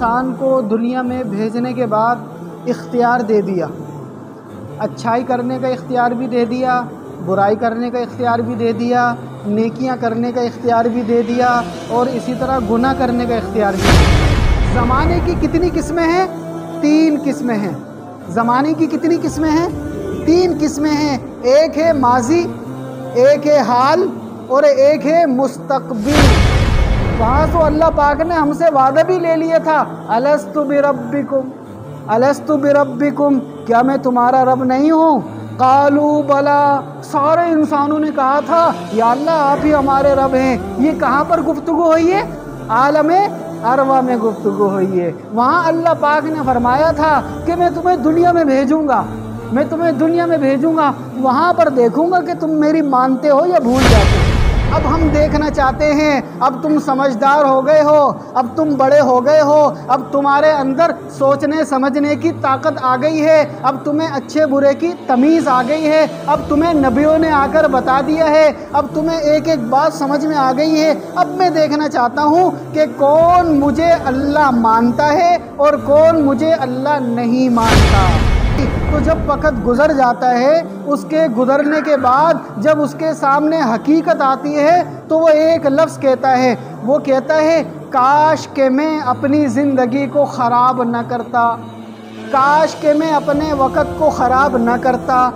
انسان کو دنیا میں بھیجنے کے بعد اختیار دے دیا، اچھائی کرنے کا اختیار بھی دے دیا، برائی کرنے کا اختیار بھی دے دیا، نیکیاں کرنے کا اختیار بھی دے دیا، اور اسی طرح گناہ کرنے کا اختیار بھی دے دیا۔ زمانے کی کتنی قسمیں ہیں؟ 3 قسمیں ہیں۔ زمانے کی کتنی قسمیں ہیں؟ 3 قسمیں ہیں۔ ایک ہے ماضی، ایک ہے حال، اور ایک ہے مستقبل۔ وہاں تو اللہ پاک نے ہم سے وعدہ بھی لے لیا تھا، الست بربکم، الست بربکم، کیا میں تمہارا رب نہیں ہوں؟ قالوا بلا، سارے انسانوں نے کہا تھا یا اللہ آپ ہی ہمارے رب ہیں۔ یہ کہاں پر گفتگو ہوئی ہے؟ عالم ارواح میں گفتگو ہوئی ہے۔ وہاں اللہ پاک نے فرمایا تھا کہ میں تمہیں دنیا میں بھیجوں گا، میں تمہیں دنیا میں بھیجوں گا، وہاں پر دیکھوں گا کہ تم میری مانتے ہو یا بھول جاتے ہو۔ اب ہم دیکھنا چاہتے ہیں، اب تم سمجھدار ہو گئے ہو، اب تم بڑے ہو گئے ہو، اب تمہارے اندر سوچنے سمجھنے کی طاقت آ گئی ہے، اب تمہیں اچھے برے کی تمیز آ گئی ہے، اب تمہیں نبیوں نے آ کر بتا دیا ہے، اب تمہیں ایک ایک بات سمجھ میں آ گئی ہے۔ اب میں دیکھنا چاہتا ہوں کہ کون مجھے اللہ مانتا ہے اور کون مجھے اللہ نہیں مانتا۔ تو جب وقت گزر جاتا ہے، اس کے گزرنے کے بعد جب اس کے سامنے حقیقت آتی ہے تو وہ ایک لفظ کہتا ہے، وہ کہتا ہے کاش کہ میں اپنی زندگی کو خراب نہ کرتا، کاش کہ میں اپنے وقت کو خراب نہ کرتا،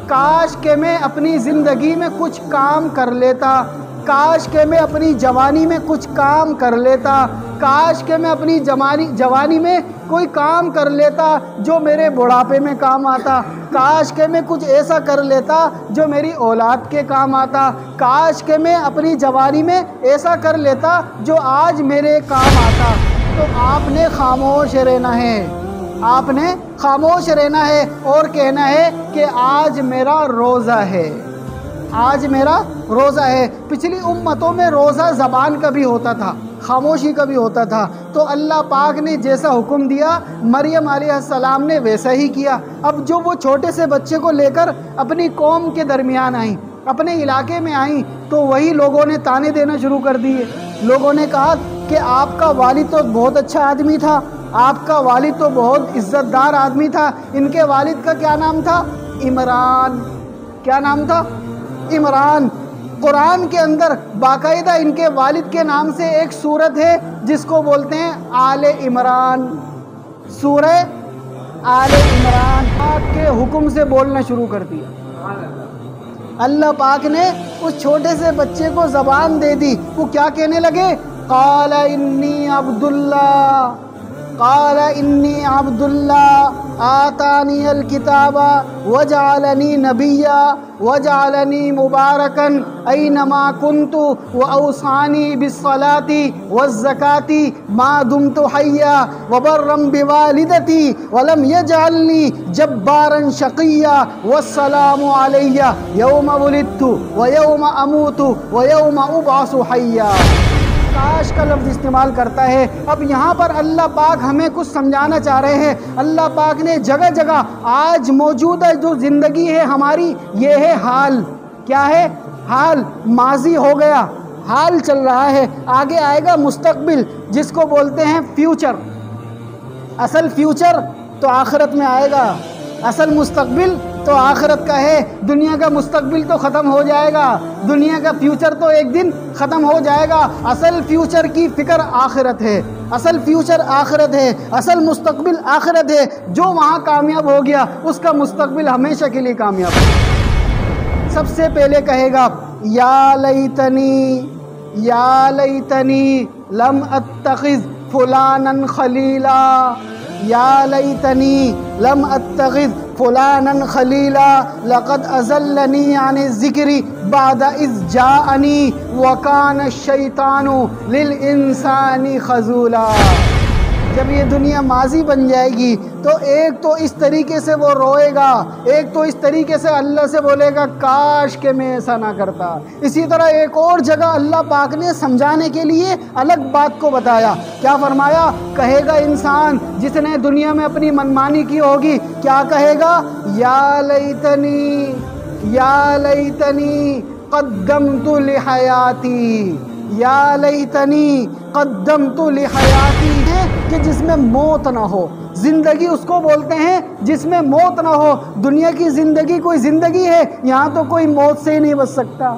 کاش کہ میں اپنی زندگی میں کچھ کام کر لیتا، کاش کہ میں اپنی جوانی میں کچھ کام کر لیتا، کاش کہ میں اپنی جوانی میں کوئی کام کر لیتا جو میرے بڑھاپے میں کام آتا، کاش کہ میں کچھ ایسا کر لیتا جو میری اولاد کے کام آتا، کاش کہ میں اپنی جوانی میں ایسا کر لیتا جو آج میرے کام آتا۔ تو آپ نے خاموش رہنا ہے، آپ نے خاموش رہنا ہے اور کہنا ہے کہ آج میرا روزہ ہے، آج میرا روزہ ہے۔ پچھلی امتوں میں روزہ زبان کا بھی ہوتا تھا، خاموشی کا بھی ہوتا تھا، تو اللہ پاک نے جیسا حکم دیا مریم علیہ السلام نے ویسا ہی کیا۔ اب جو وہ چھوٹے سے بچے کو لے کر اپنی قوم کے درمیان آئیں، اپنے علاقے میں آئیں، تو وہی لوگوں نے تانے دینا شروع کر دیے۔ لوگوں نے کہا کہ آپ کا والد تو بہت اچھا آدمی تھا، آپ کا والد تو بہت عزت دار آدمی تھا۔ ان کے والد کا کیا نام تھا؟ عمران۔ کیا نام تھا؟ عمران۔ قرآن کے اندر باقاعدہ ان کے والد کے نام سے ایک سورت ہے جس کو بولتے ہیں آل عمران، سورہ آل عمران۔ آپ کے حکم سے بولنا شروع کر دیا۔ اللہ پاک نے اس چھوٹے سے بچے کو زبان دے دی، وہ کیا کہنے لگے؟ قال انی عبد اللہ، قال انی عبد اللہ آتانی الکتاب وجعلنی نبیا وجعلنی مبارکا اینما کنت واوصانی بالصلاة والزکاة ما دمت حیا وبرا بوالدتی ولم یجعلنی جبارا شقیا والسلام علی یوم ولدت ویوم اموت ویوم ابعث حیا۔ کاش کا لفظ استعمال کرتا ہے۔ اب یہاں پر اللہ پاک ہمیں کچھ سمجھانا چاہ رہے ہیں۔ اللہ پاک نے جگہ جگہ آج موجودہ جو زندگی ہے ہماری، یہ ہے حال۔ کیا ہے؟ حال۔ ماضی ہو گیا، حال چل رہا ہے، آگے آئے گا مستقبل جس کو بولتے ہیں فیوچر۔ اصل فیوچر تو آخرت میں آئے گا، اصل مستقبل تو آخرت کا ہے۔ دنیا کا مستقبل تو ختم ہو جائے گا، دنیا کا فیوچر تو ایک دن ختم ہو جائے گا۔ اصل فیوچر کی فکر آخرت ہے، اصل فیوچر آخرت ہے، اصل مستقبل آخرت ہے۔ جو وہاں کامیاب ہو گیا اس کا مستقبل ہمیشہ کے لیے کامیاب ہے۔ سب سے پہلے کہے گا یا لیتنی، یا لیتنی لم اتخذ فلانا خلیلا، یا لیتنی لم اتخذ فلانا خلیلا لقد اضلنی عن الذکر بعد اذ جاءنی وکان الشیطان للانسان خذولا۔ جب یہ دنیا ماضی بن جائے گی تو ایک تو اس طریقے سے وہ روئے گا، ایک تو اس طریقے سے اللہ سے بولے گا کاش کہ میں ایسا نہ کرتا۔ اسی طرح ایک اور جگہ اللہ پاک نے سمجھانے کے لیے الگ بات کو بتایا۔ کیا فرمایا؟ کہے گا انسان جس نے دنیا میں اپنی منمانی کی ہوگی، کیا کہے گا؟ یا لیتنی، یا لیتنی قدمت لحیاتی، یا لیتنی قدمت لحیاتی۔ کہ جس میں موت نہ ہو۔ زندگی اس کو بولتے ہیں جس میں موت نہ ہو۔ دنیا کی زندگی کوئی زندگی ہے؟ یہاں تو کوئی موت سے ہی نہیں بچ سکتا،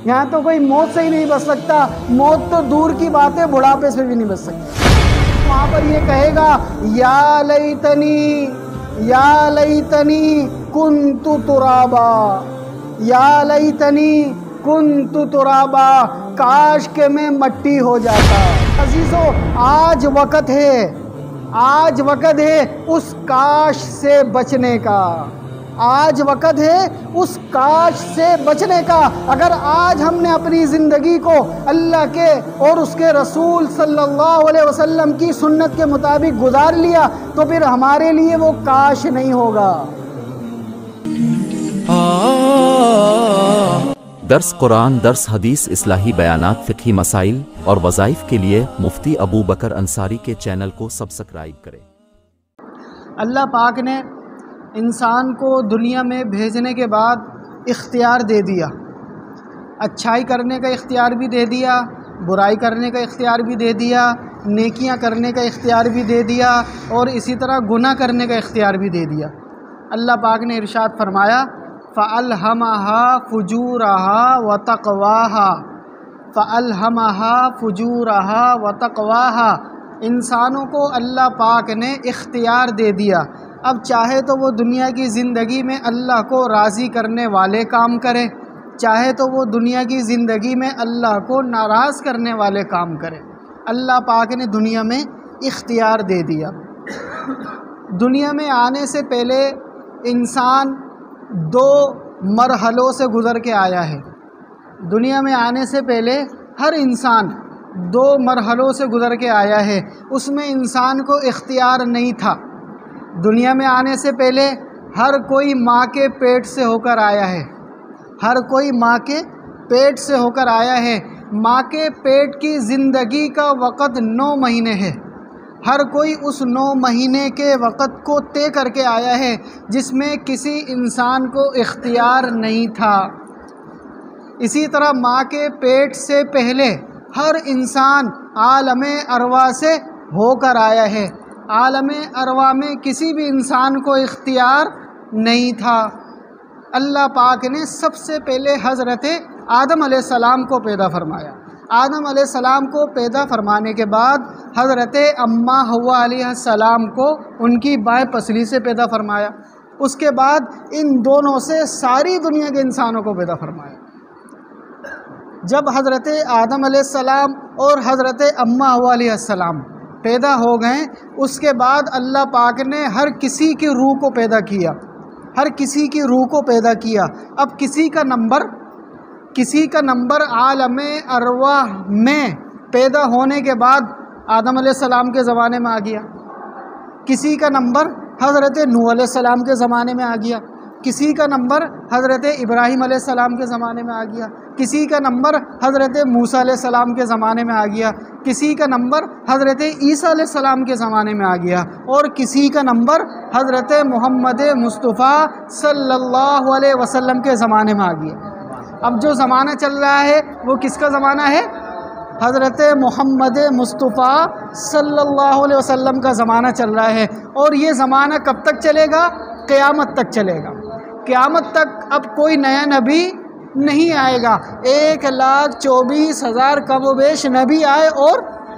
یہاں تو کوئی موت سے ہی نہیں بچ سکتا۔ موت تو دور کی بات ہے، بڑھاپے سے بھی نہیں بچ سکتا۔ وہاں پر یہ کہے گا یا لیتنی کنت ترابا، یا لیتنی کنت ترابا، کاش کہ میں مٹی ہو جاتا۔ عزیزو، آج وقت ہے، آج وقت ہے اس کاش سے بچنے کا، آج وقت ہے اس کاش سے بچنے کا۔ اگر آج ہم نے اپنی زندگی کو اللہ کے اور اس کے رسول صلی اللہ علیہ وسلم کی سنت کے مطابق گزار لیا تو پھر ہمارے لیے وہ کاش نہیں ہوگا۔ درس قرآن، درس حدیث، اصلاحی بیانات، فقہی مسائل اور وظائف کے لیے مفتی ابو بکر انصاری کے چینل کو سبسکرائب کریں۔ اللہ پاک نے انسان کو دنیا میں بھیجنے کے بعد اختیار دے دیا، اچھائی کرنے کا اختیار بھی دے دیا، برائی کرنے کا اختیار بھی دے دیا، نیکیاں کرنے کا اختیار بھی دے دیا، اور اسی طرح گناہ کرنے کا اختیار بھی دے دیا۔ اللہ پاک نے ارشاد فرمایا فَأَلْهَمَهَا فُجُورَهَا وَتَقْوَاهَا، فَأَلْهَمَهَا فُجُورَهَا وَتَقْوَاهَا، انسانوں کو اللہ پاک نے اختیار دے دیا۔ اب چاہے تو وہ دنیا کی زندگی میں اللہ کو راضی کرنے والے کام کرے، چاہے تو وہ دنیا کی زندگی میں اللہ کو ناراض کرنے والے کام کرے۔ اللہ پاک نے دنیا میں اختیار دے دیا۔ دنیا میں آنے سے پہلے انسان دو مرحلوں سے گزر کے آیا ہے۔ دنیا میں آنے سے پہلے ہر انسان دو مرحلوں سے گزر کے آیا ہے، اس میں انسان کو اختیار نہیں تھا۔ دنیا میں آنے سے پہلے ہر کوئی ماں کے پیٹ سے ہو کر آیا ہے، ہر کوئی ماں کے پیٹ سے ہو کر آیا ہے۔ ماں کے پیٹ کی زندگی کا وقت 9 مہینے ہے۔ ہر کوئی اس 9 مہینے کے وقت کو طے کر کے آیا ہے جس میں کسی انسان کو اختیار نہیں تھا۔ اسی طرح ماں کے پیٹ سے پہلے ہر انسان عالم ارواح سے ہو کر آیا ہے۔ عالم ارواح میں کسی بھی انسان کو اختیار نہیں تھا۔ اللہ پاک نے سب سے پہلے حضرت آدم علیہ السلام کو پیدا فرمایا۔ آدم علیہ السلام کو پیدا فرمانے کے بعد حضرت اماں حوا علیہ السلام کو ان کی بائیں پسلی سے پیدا فرمایا۔ اس کے بعد ان دونوں سے ساری دنیا کے انسانوں کو پیدا فرمایا۔ جب حضرت آدم علیہ السلام اور حضرت اماں حوا علیہ السلام پیدا ہو گئے، اس کے بعد اللہ پاک نے ہر کسی کی روح کو پیدا کیا، ہر کسی کی روح کو پیدا کیا۔ اب کسی کا نمبر عالم ارواح میں پیدا ہونے کے بعد آدم علیہ السلام کے زمانے میں آ گیا، کسی کا نمبر حضرت نوح علیہ السلام کے زمانے میں آ گیا، کسی کا نمبر حضرت ابراہیم علیہ السلام کے زمانے میں آ گیا، کسی کا نمبر حضرت موسیٰ علیہ السلام کے زمانے میں آ گیا، کسی کا نمبر حضرت عیسیٰ علیہ السلام کے زمانے میں آ گیا، اور کسی کا نمبر حضرت محمد مصطفیٰ صلی اللہ علیہ وسلم کے زمانے میں آ گیا۔ اب جو زمانہ چل رہا ہے وہ کس کا زمانہ ہے؟ حضرت محمد مصطفیٰ صلی اللہ علیہ وسلم کا زمانہ چل رہا ہے۔ اور یہ زمانہ کب تک چلے گا؟ قیامت تک چلے گا۔ قیامت تک اب کوئی نیا نبی نہیں آئے گا۔ 1,24,000 کم و بیش نبی آئے اور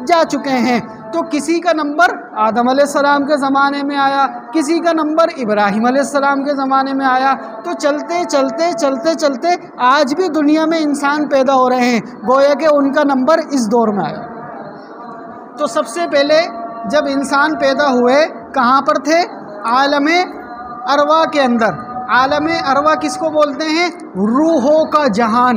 جا چکے ہیں۔ تو کسی کا نمبر آدم علیہ السلام کے زمانے میں آیا، کسی کا نمبر ابراہیم علیہ السلام کے زمانے میں آیا، تو چلتے چلتے چلتے چلتے آج بھی دنیا میں انسان پیدا ہو رہے ہیں، گویا کہ ان کا نمبر اس دور میں آیا۔ تو سب سے پہلے جب انسان پیدا ہوئے کہاں پر تھے؟ عالم ارواح کے اندر۔ عالم ارواح کس کو بولتے ہیں؟ روحوں کا جہان،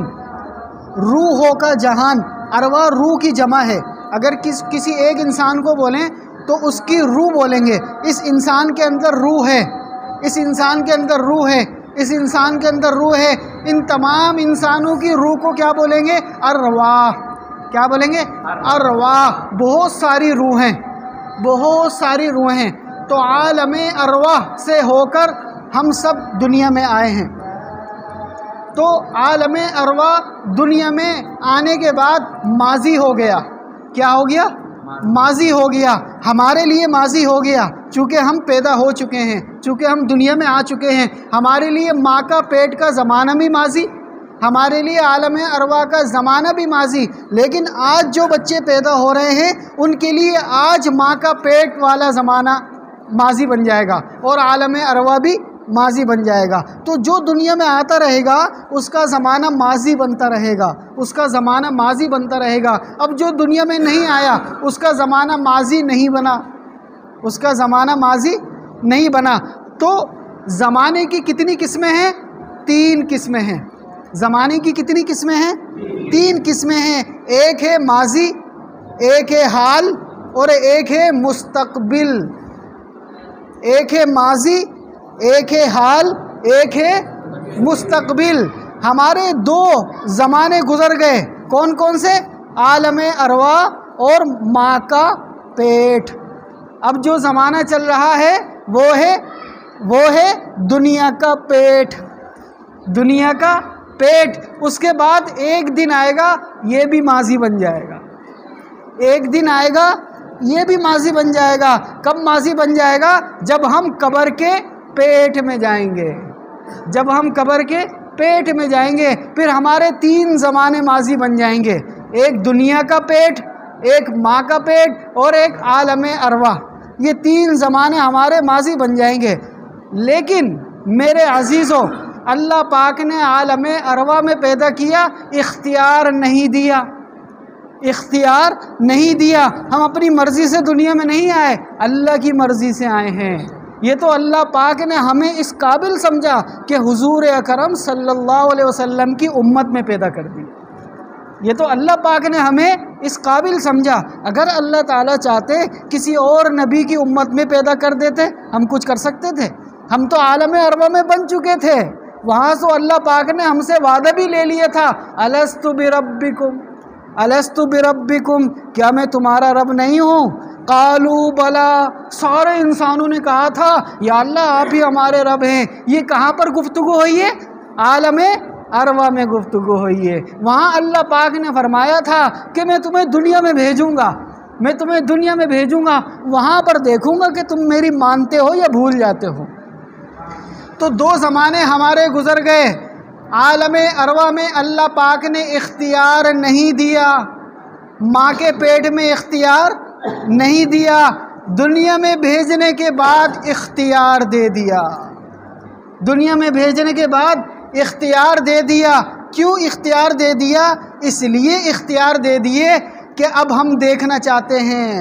روحوں کا جہان۔ ارواح روح کی جمع ہے۔ اگر کسی ایک انسان کو بولیں تو اس کی روح بولیں گے۔ اس انسان کے اندر روح ہے، اس انسان کے اندر روح ہے، اس انسان کے اندر روح ہے۔ ان تمام انسانوں کی روح کو کیا بولیں گے؟ ارواح۔ کیا بولیں گے؟ ارواح۔ بہت ساری روحیں، بہت ساری روحیں۔ تو عالم ارواح سے ہو کر ہم سب دنیا میں آئے ہیں۔ تو عالم ارواح دنیا میں آنے کے بعد ماضی ہو گیا۔ کیا ہو گیا؟ ماضی ہو گیا، ہمارے لیے ماضی ہو گیا، چونکہ ہم پیدا ہو چکے ہیں، چونکہ ہم دنیا میں آ چکے ہیں، ہمارے لیے ماں کا پیٹ کا زمانہ بھی ماضی، ہمارے لیے عالم ارواح کا زمانہ بھی ماضی۔ لیکن آج جو بچے پیدا ہو رہے ہیں ان کے لیے آج ماں کا پیٹ والا زمانہ ماضی بن جائے گا اور عالم ارواح بھی ماضی بن جائے گا۔ تو جو دنیا میں آتا رہے گا اس کا زمانہ ماضی بنتا رہے گا، اس کا زمانہ ماضی بنتا رہے گا۔ اب جو دنیا میں نہیں آیا اس کا زمانہ ماضی نہیں بنا، اس کا زمانہ ماضی نہیں بنا۔ تو زمانے کی کتنی قسمیں ہیں؟ 3 قسمیں ہیں۔ زمانے کی کتنی قسمیں ہیں؟ 3 قسمیں ہیں۔ ایک ہے ماضی، ایک ہے حال اور ایک ہے مستقبل۔ ایک ہے ماضی، ایک ہے حال، ایک ہے مستقبل۔ ہمارے 2 زمانے گزر گئے، کون کون سے؟ عالم ارواح اور ماں کا پیٹ۔ اب جو زمانہ چل رہا ہے وہ ہے دنیا کا پیٹ، دنیا کا پیٹ۔ اس کے بعد ایک دن آئے گا یہ بھی ماضی بن جائے گا، ایک دن آئے گا یہ بھی ماضی بن جائے گا۔ کب ماضی بن جائے گا؟ جب ہم قبر کے پیٹ میں جائیں گے، جب ہم قبر کے پیٹ میں جائیں گے پھر ہمارے 3 زمانے ماضی بن جائیں گے، ایک دنیا کا پیٹ، ایک ماں کا پیٹ اور ایک عالم ارواح۔ یہ 3 زمانے ہمارے ماضی بن جائیں گے۔ لیکن میرے عزیزوں، اللہ پاک نے عالم ارواح میں پیدا کیا، اختیار نہیں دیا، اختیار نہیں دیا۔ ہم اپنی مرضی سے دنیا میں نہیں آئے، اللہ کی مرضی سے آئے ہیں۔ یہ تو اللہ پاک نے ہمیں اس قابل سمجھا کہ حضور اکرم صلی اللہ علیہ وسلم کی امت میں پیدا کر دی۔ یہ تو اللہ پاک نے ہمیں اس قابل سمجھا۔ اگر اللہ تعالیٰ چاہتے کسی اور نبی کی امت میں پیدا کر دیتے، ہم کچھ کر سکتے تھے؟ ہم تو عالم ارواح میں بن چکے تھے، وہاں سے اللہ پاک نے ہم سے وعدہ بھی لے لیا تھا، الست بربکم، الست بربکم، کیا میں تمہارا رب نہیں ہوں؟ قالوا بلا، سارے انسانوں نے کہا تھا یا اللہ آپ ہی ہمارے رب ہیں۔ یہ کہاں پر گفتگو ہوئی ہے؟ عالم ارواح میں گفتگو ہوئی ہے۔ وہاں اللہ پاک نے فرمایا تھا کہ میں تمہیں دنیا میں بھیجوں گا، میں تمہیں دنیا میں بھیجوں گا، وہاں پر دیکھوں گا کہ تم میری مانتے ہو یا بھول جاتے ہو۔ تو 2 زمانے ہمارے گزر گئے۔ عالم ارواح میں اللہ پاک نے اختیار نہیں دیا، ماں کے پیٹ میں اختیار نہیں دیا، دنیا میں بھیجنے کے بعد اختیار دے دیا، دنیا میں بھیجنے کے بعد اختیار دے دیا۔ کیوں اختیار دے دیا؟ اس لیے اختیار دے دیے کہ اب ہم دیکھنا چاہتے ہیں،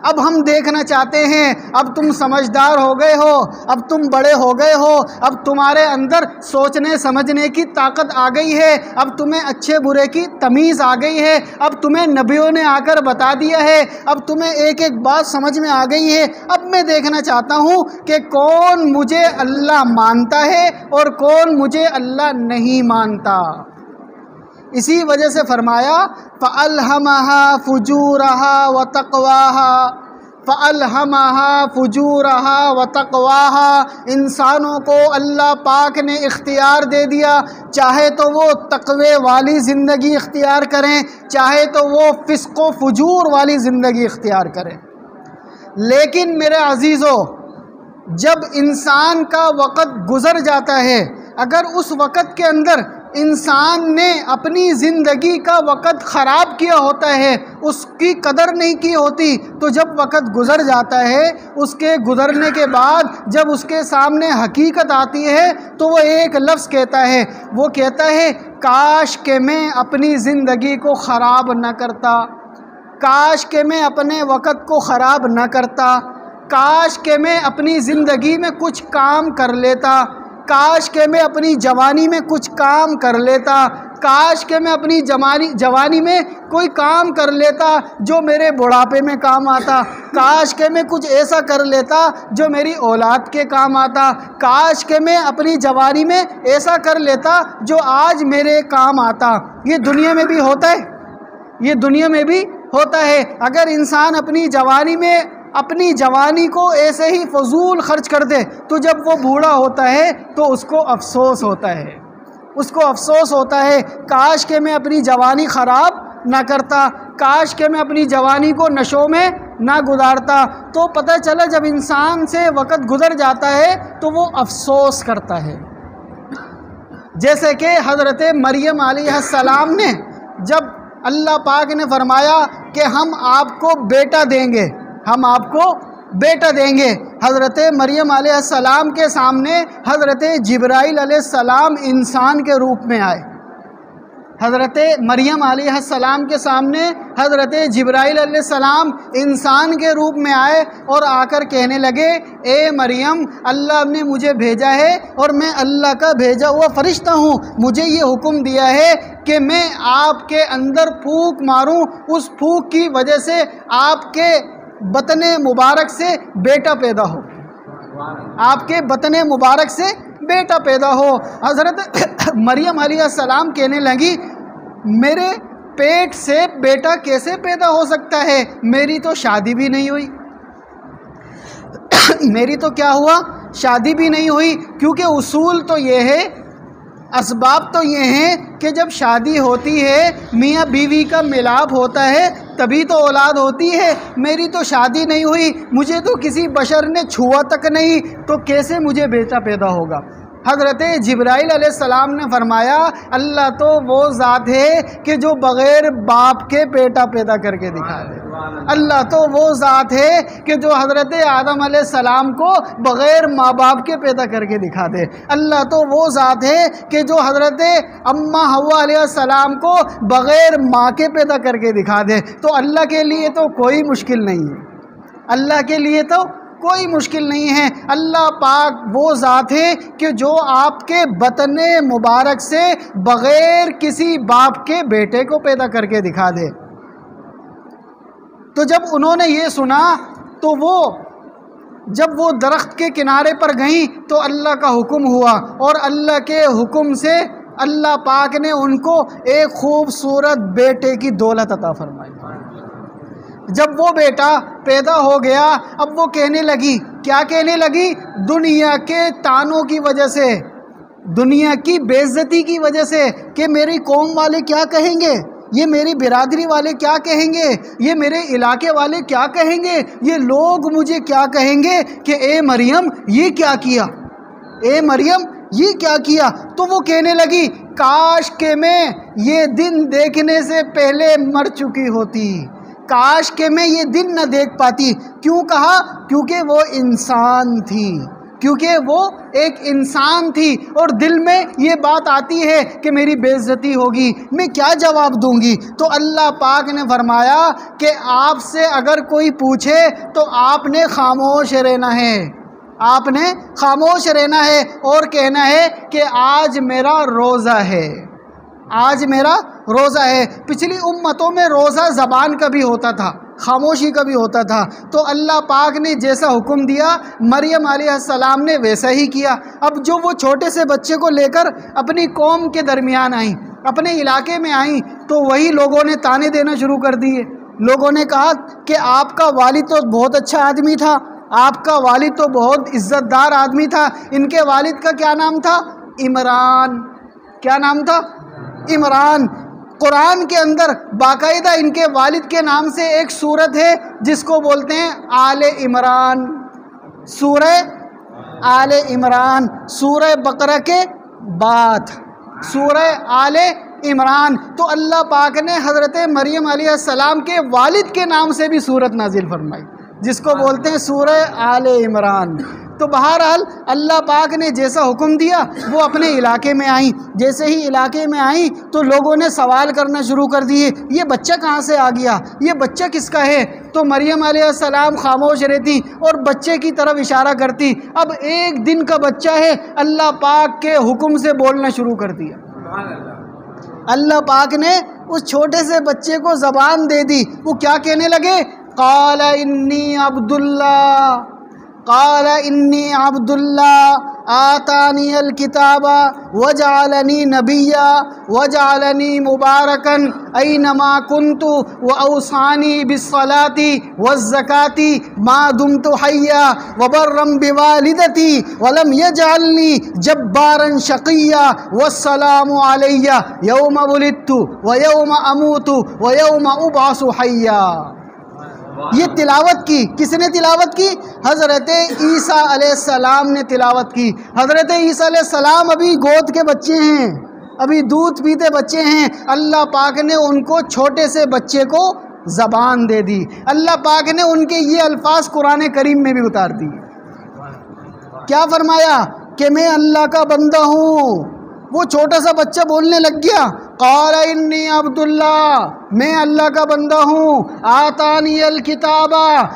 اب ہم دیکھنا چاہتے ہیں۔ اب تم سمجھدار ہو گئے ہو، اب تم بڑے ہو گئے ہو، اب تمہارے اندر سوچنے سمجھنے کی طاقت آ گئی ہے، اب تمہیں اچھے برے کی تمیز آ گئی ہے، اب تمہیں نبیوں نے آ کر بتا دیا ہے، اب تمہیں ایک ایک بات سمجھ میں آ گئی ہے۔ اب میں دیکھنا چاہتا ہوں کہ کون مجھے اللہ مانتا ہے اور کون مجھے اللہ نہیں مانتا۔ اسی وجہ سے فرمایا فَأَلْهَمَهَا فُجُورَهَا وَتَقْوَاهَا، فَأَلْهَمَهَا فُجُورَهَا وَتَقْوَاهَا۔ انسانوں کو اللہ پاک نے اختیار دے دیا، چاہے تو وہ تقوی والی زندگی اختیار کریں، چاہے تو وہ فسق و فجور والی زندگی اختیار کریں۔ لیکن میرے عزیزو، جب انسان کا وقت گزر جاتا ہے، اگر اس وقت کے اندر انسان نے اپنی زندگی کا وقت خراب کیا ہوتا ہے، اس کی قدر نہیں کی ہوتی، تو جب وقت گزر جاتا ہے، اس کے گزرنے کے بعد جب اس کے سامنے حقیقت آتی ہے تو وہ ایک لفظ کہتا ہے، وہ کہتا ہے کاش کہ میں اپنی زندگی کو خراب نہ کرتا، کاش کہ میں اپنے وقت کو خراب نہ کرتا، کاش کہ میں اپنی زندگی میں کچھ کام کر لیتا، کاش کہ میں اپنی جوانی میں کچھ کام کر لیتا، کاش کہ میں اپنی جوانی میں کوئی کام کر لیتا جو میرے بڑھاپے میں کام آتا، کاش کہ میں کچھ ایسا کر لیتا جو میری اولاد کے کام آتا، کاش کہ میں اپنی جوانی میں ایسا کر لیتا جو آج میرے کام آتا۔ یہ دنیا میں بھی ہوتا ہے، یہ دنیا میں بھی ہوتا ہے۔ اگر انسان اپنی جوانی کو ایسے ہی فضول خرچ کر دے تو جب وہ بوڑھا ہوتا ہے تو اس کو افسوس ہوتا ہے، اس کو افسوس ہوتا ہے کاش کہ میں اپنی جوانی خراب نہ کرتا، کاش کہ میں اپنی جوانی کو نشوں میں نہ گزارتا۔ تو پتہ چلا جب انسان سے وقت گزر جاتا ہے تو وہ افسوس کرتا ہے۔ جیسے کہ حضرت مریم علیہ السلام نے جب اللہ پاک نے فرمایا کہ ہم آپ کو بیٹا دیں گے، ہم آپ کو بیٹا دیں گے، حضرت مریم علیہ السلام کے سامنے حضرت جبرائیل علیہ السلام انسان کے روپ میں آئے۔ حضرت مریم علیہ السلام کے سامنے حضرت جبرائیل علیہ السلام انسان کے روپ میں آئے اور آ کر کہنے لگے، اے مریم، اللہ نے مجھے بھیجا ہے اور میں اللہ کا بھیجا ہوا فرشتہ ہوں، مجھے یہ حکم دیا ہے کہ میں آپ کے اندر پھونک ماروں، اس پھونک کی وجہ سے آپ کے بطن مبارک سے بیٹا پیدا ہو، آپ کے بطن مبارک سے بیٹا پیدا ہو۔ حضرت مریم علیہ السلام کہنے لگی، میرے پیٹ سے بیٹا کیسے پیدا ہو سکتا ہے؟ میری تو شادی بھی نہیں ہوئی، میری تو کیا ہوا؟ شادی بھی نہیں ہوئی، کیونکہ اصول تو یہ ہے، اسباب تو یہ ہیں کہ جب شادی ہوتی ہے، میاں بیوی کا ملاپ ہوتا ہے، تبھی تو اولاد ہوتی ہے۔ میری تو شادی نہیں ہوئی، مجھے تو کسی بشر نے چھوا تک نہیں، تو کیسے مجھے بیٹا پیدا ہوگا؟ حضرت جبرائیل علیہ السلام نے فرمایا، اللہ تو وہ ذات ہے کہ جو بغیر باپ کے بیٹا پیدا کر کے دکھا دے۔ اللہ تو وہ ذات ہے کہ جو حضرت آدم علیہ السلام کو بغیر ماں باپ کے پیدا کر کے دکھا دے۔ اللہ تو وہ ذات ہے کہ جو حضرت اماں حوا علیہ السلام کو بغیر ماں کے پیدا کر کے دکھا دے۔ تو اللہ کے لیے تو کوئی مشکل نہیں ہے، اللہ کے لیے تو کوئی مشکل نہیں ہے۔ اللہ پاک وہ ذات ہے کہ جو آپ کے بطن مبارک سے بغیر کسی باپ کے بیٹے کو پیدا کر کے دکھا دے۔ تو جب انہوں نے یہ سنا تو جب وہ درخت کے کنارے پر گئیں تو اللہ کا حکم ہوا، اور اللہ کے حکم سے اللہ پاک نے ان کو ایک خوبصورت بیٹے کی دولت عطا فرمائی۔ جب وہ بیٹا پیدا ہو گیا، اب وہ کہنے لگی، کیا کہنے لگی؟ دنیا کے تانوں کی وجہ سے، دنیا کی بے عزتی کی وجہ سے، کہ میری قوم والے کیا کہیں گے، یہ میری برادری والے کیا کہیں گے، یہ میرے علاقے والے کیا کہیں گے، یہ لوگ مجھے کیا کہیں گے کہ اے مریم یہ کیا کیا، اے مریم یہ کیا کیا۔ تو وہ کہنے لگی، کاش کہ میں یہ دن دیکھنے سے پہلے مر چکی ہوتی، کاش کہ میں یہ دن نہ دیکھ پاتی۔ کیوں کہا؟ کیونکہ وہ انسان تھی، کیونکہ وہ ایک انسان تھی، اور دل میں یہ بات آتی ہے کہ میری بے عزتی ہوگی، میں کیا جواب دوں گی۔ تو اللہ پاک نے فرمایا کہ آپ سے اگر کوئی پوچھے تو آپ نے خاموش رہنا ہے، آپ نے خاموش رہنا ہے اور کہنا ہے کہ آج میرا روزہ ہے، آج میرا روزہ ہے۔ پچھلی امتوں میں روزہ زبان کا بھی ہوتا تھا، خاموشی کا بھی ہوتا تھا۔ تو اللہ پاک نے جیسا حکم دیا مریم علیہ السلام نے ویسا ہی کیا۔ اب جو وہ چھوٹے سے بچے کو لے کر اپنی قوم کے درمیان آئیں، اپنے علاقے میں آئیں، تو وہی لوگوں نے تانے دینا شروع کر دیے۔ لوگوں نے کہا کہ آپ کا والد تو بہت اچھا آدمی تھا، آپ کا والد تو بہت عزت دار آدمی تھا۔ ان کے والد کا کیا نام تھا؟ عمران۔ کیا نام تھا؟ عمران۔ قرآن کے اندر باقاعدہ ان کے والد کے نام سے ایک سورت ہے جس کو بولتے ہیں آل عمران، سورہ آل عمران، سورہ بقرہ کے بعد سورہ آل عمران۔ تو اللہ پاک نے حضرت مریم علیہ السلام کے والد کے نام سے بھی سورت نازل فرمائی جس کو بولتے ہیں سورہ آل عمران۔ تو بہرحال اللہ پاک نے جیسا حکم دیا وہ اپنے علاقے میں آئیں۔ جیسے ہی علاقے میں آئیں تو لوگوں نے سوال کرنا شروع کر دیے، یہ بچہ کہاں سے آ گیا، یہ بچہ کس کا ہے؟ تو مریم علیہ السلام خاموش رہتی اور بچے کی طرف اشارہ کرتی۔ اب ایک دن کا بچہ ہے، اللہ پاک کے حکم سے بولنا شروع کر دیا۔ اللہ پاک نے اس چھوٹے سے بچے کو زبان دے دی۔ وہ کیا کہنے لگے؟ قال انی عبد اللہ، قال انی عبد اللہ آتانی الکتاب وجعلنی نبیا وجعلنی مبارکن اینما کنت واوصانی بالصلاة والزکاة ما دمت حیا وبرا بوالدتی ولم یجعلنی جبارا شقیا والسلام علی یوم ولدت ویوم اموت ویوم ابعث حیا۔ یہ تلاوت کی کس نے تلاوت کی؟ حضرت عیسیٰ علیہ السلام نے تلاوت کی۔ حضرت عیسیٰ علیہ السلام ابھی گود کے بچے ہیں، ابھی دودھ پیتے بچے ہیں، اللہ پاک نے ان کو چھوٹے سے بچے کو زبان دے دی، اللہ پاک نے ان کے یہ الفاظ قرآن کریم میں بھی اتار دی۔ کیا فرمایا کہ میں اللہ کا بندہ ہوں۔ وہ چھوٹا سا بچہ بولنے لگ گیا، قال انی عبد اللہ، میں اللہ کا بندہ ہوں، آتانی الکتاب،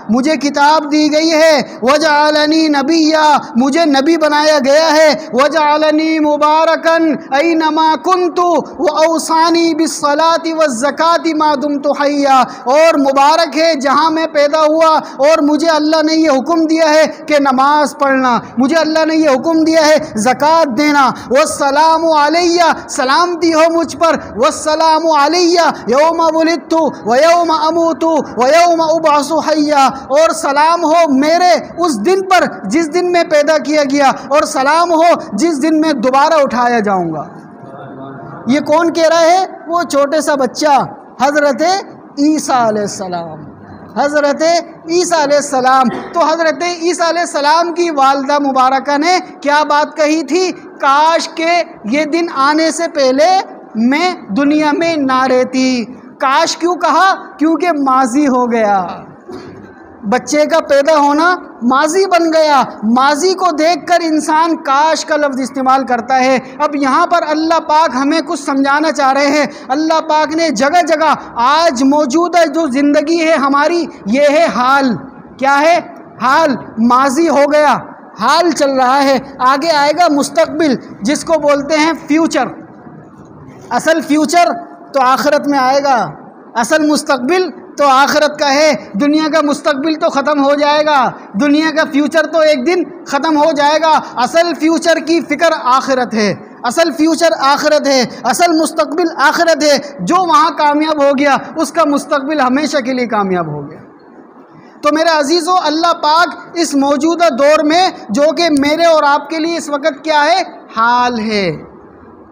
مجھے کتاب دی گئی ہے، وجعلنی نبیا، مجھے نبی بنایا گیا ہے، وجعلنی مبارکن اینما کنت واوصانی بالصلاة والزکاة ما دمت حیا، اور مبارک ہے جہاں میں پیدا ہوا، اور مجھے اللہ نے یہ حکم دیا ہے کہ نماز پڑھنا، مجھے اللہ نے یہ حکم دیا ہے زکوٰۃ دینا، والسلام علی، سلامتی ہو مجھ پر، والسلام علی یوم ولدت ویوم اموت ویوم ابعث حیا، اور سلام ہو میرے اس دن پر جس دن میں پیدا کیا گیا، اور سلام ہو جس دن میں دوبارہ اٹھایا جاؤں گا۔ یہ کون کہہ رہا ہے؟ وہ چھوٹے سا بچہ حضرت عیسیٰ علیہ السلام، حضرت عیسیٰ علیہ السلام۔ تو حضرت عیسیٰ علیہ السلام کی والدہ مبارکہ نے کیا بات کہی تھی؟ کاش کہ یہ دن آنے سے پہلے میں دنیا میں نہ رہتی۔ کاش کیوں کہا؟ کیونکہ ماضی ہو گیا، بچے کا پیدا ہونا ماضی بن گیا۔ ماضی کو دیکھ کر انسان کاش کا لفظ استعمال کرتا ہے۔ اب یہاں پر اللہ پاک ہمیں کچھ سمجھانا چاہ رہے ہیں۔ اللہ پاک نے جگہ جگہ آج موجودہ جو زندگی ہے ہماری، یہ ہے حال۔ کیا ہے؟ حال۔ ماضی ہو گیا، حال چل رہا ہے، آگے آئے گا مستقبل، جس کو بولتے ہیں فیوچر۔ اصل فیوچر تو آخرت میں آئے گا، اصل مستقبل تو آخرت کا ہے۔ دنیا کا مستقبل تو ختم ہو جائے گا، دنیا کا فیوچر تو ایک دن ختم ہو جائے گا۔ اصل فیوچر کی فکر آخرت ہے، اصل فیوچر آخرت ہے، اصل مستقبل آخرت ہے۔ جو وہاں کامیاب ہو گیا اس کا مستقبل ہمیشہ کے لیے کامیاب ہو گیا۔ تو میرے عزیزو، اللہ پاک اس موجودہ دور میں جو کہ میرے اور آپ کے لیے اس وقت کیا ہے؟ حال ہے،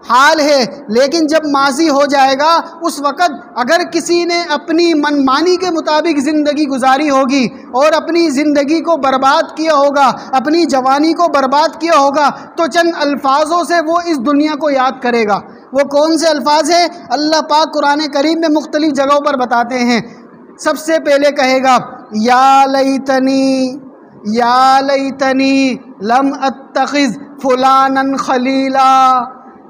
حال ہے۔ لیکن جب ماضی ہو جائے گا اس وقت اگر کسی نے اپنی منمانی کے مطابق زندگی گزاری ہوگی اور اپنی زندگی کو برباد کیا ہوگا، اپنی جوانی کو برباد کیا ہوگا، تو چند الفاظوں سے وہ اس دنیا کو یاد کرے گا۔ وہ کون سے الفاظ ہیں؟ اللہ پاک قرآن کریم میں مختلف جگہوں پر بتاتے ہیں۔ سب سے پہلے کہے گا یا لیتنی لم اتخذ فلانا خلیلا،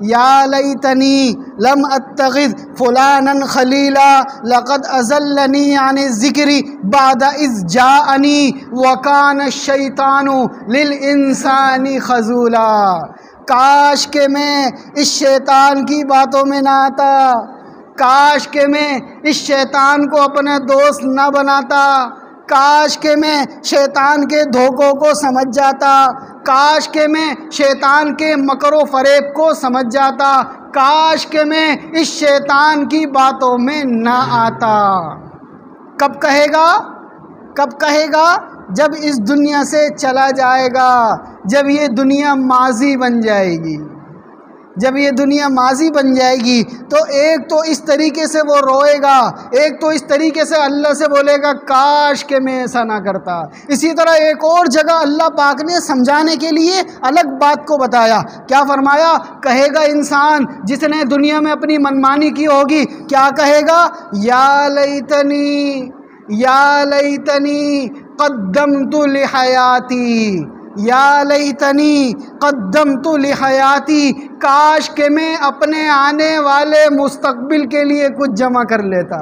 یا لیتنی لم اتخذ فلانا خلیلا لقد اضلنی عن الذکر بعد اذ جاءنی وکان الشیطان للانسان خذولا۔ کاش کہ میں اس شیطان کی باتوں میں نہ آتا، کاش کہ میں اس شیطان کو اپنا دوست نہ بناتا، کاش کہ میں شیطان کے دھوکوں کو سمجھ جاتا، کاش کہ میں شیطان کے مکر و فریب کو سمجھ جاتا، کاش کہ میں اس شیطان کی باتوں میں نہ آتا۔ کب کہے گا؟ کب کہے گا؟ جب اس دنیا سے چلا جائے گا، جب یہ دنیا ماضی بن جائے گی۔ جب یہ دنیا ماضی بن جائے گی تو ایک تو اس طریقے سے وہ روئے گا، ایک تو اس طریقے سے اللہ سے بولے گا کاش کہ میں ایسا نہ کرتا۔ اسی طرح ایک اور جگہ اللہ پاک نے سمجھانے کے لیے الگ بات کو بتایا۔ کیا فرمایا؟ کہے گا انسان جس نے دنیا میں اپنی منمانی کی ہوگی، کیا کہے گا؟ یا لیتنی قدمت لحیاتی، یا لیتنی قدمت لحیاتی، کاش کہ میں اپنے آنے والے مستقبل کے لیے کچھ جمع کر لیتا،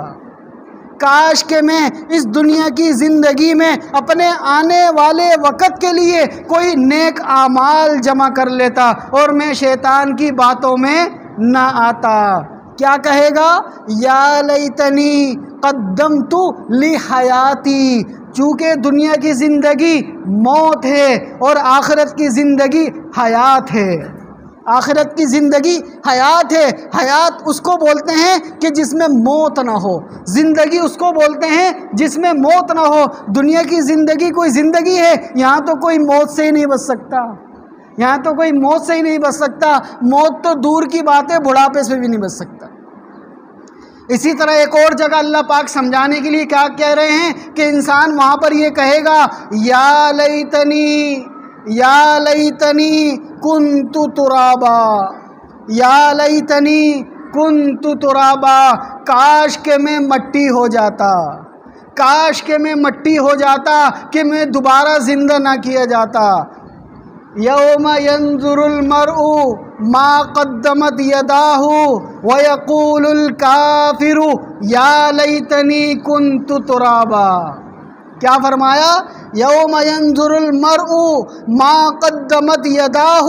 کاش کہ میں اس دنیا کی زندگی میں اپنے آنے والے وقت کے لیے کوئی نیک اعمال جمع کر لیتا اور میں شیطان کی باتوں میں نہ آتا۔ کیا کہے گا؟ یا لیتنی قدمت لحیاتی، چونکہ دنیا کی زندگی موت ہے اور آخرت کی زندگی حیات ہے۔ آخرت کی زندگی حیات ہے۔ حیات اس کو بولتے ہیں کہ جس میں موت نہ ہو، زندگی اس کو بولتے ہیں جس میں موت نہ ہو۔ دنیا کی زندگی کوئی زندگی ہے، یہاں تو کوئی موت سے ہی نہیں بچ سکتا، یہاں تو کوئی موت سے ہی نہیں بچ سکتا، موت تو دور کی بات ہے، بڑھاپے سے بھی نہیں بچ سکتا۔ اسی طرح ایک اور جگہ اللہ پاک سمجھانے کے لیے کیا کہہ رہے ہیں کہ انسان وہاں پر یہ کہے گا یا لیتنی کنت ترابا، یا لیتنی کنت ترابا، کاش کہ میں مٹی ہو جاتا، کاش کہ میں مٹی ہو جاتا، کہ میں دوبارہ زندہ نہ کیا جاتا۔ یوم ینظر المرء ما قدمت یداہ ویقول الکافر یا لیتنی کنت ترابا۔ کیا فرمایا؟ یوم ینظر المرء ما قدمت یداہ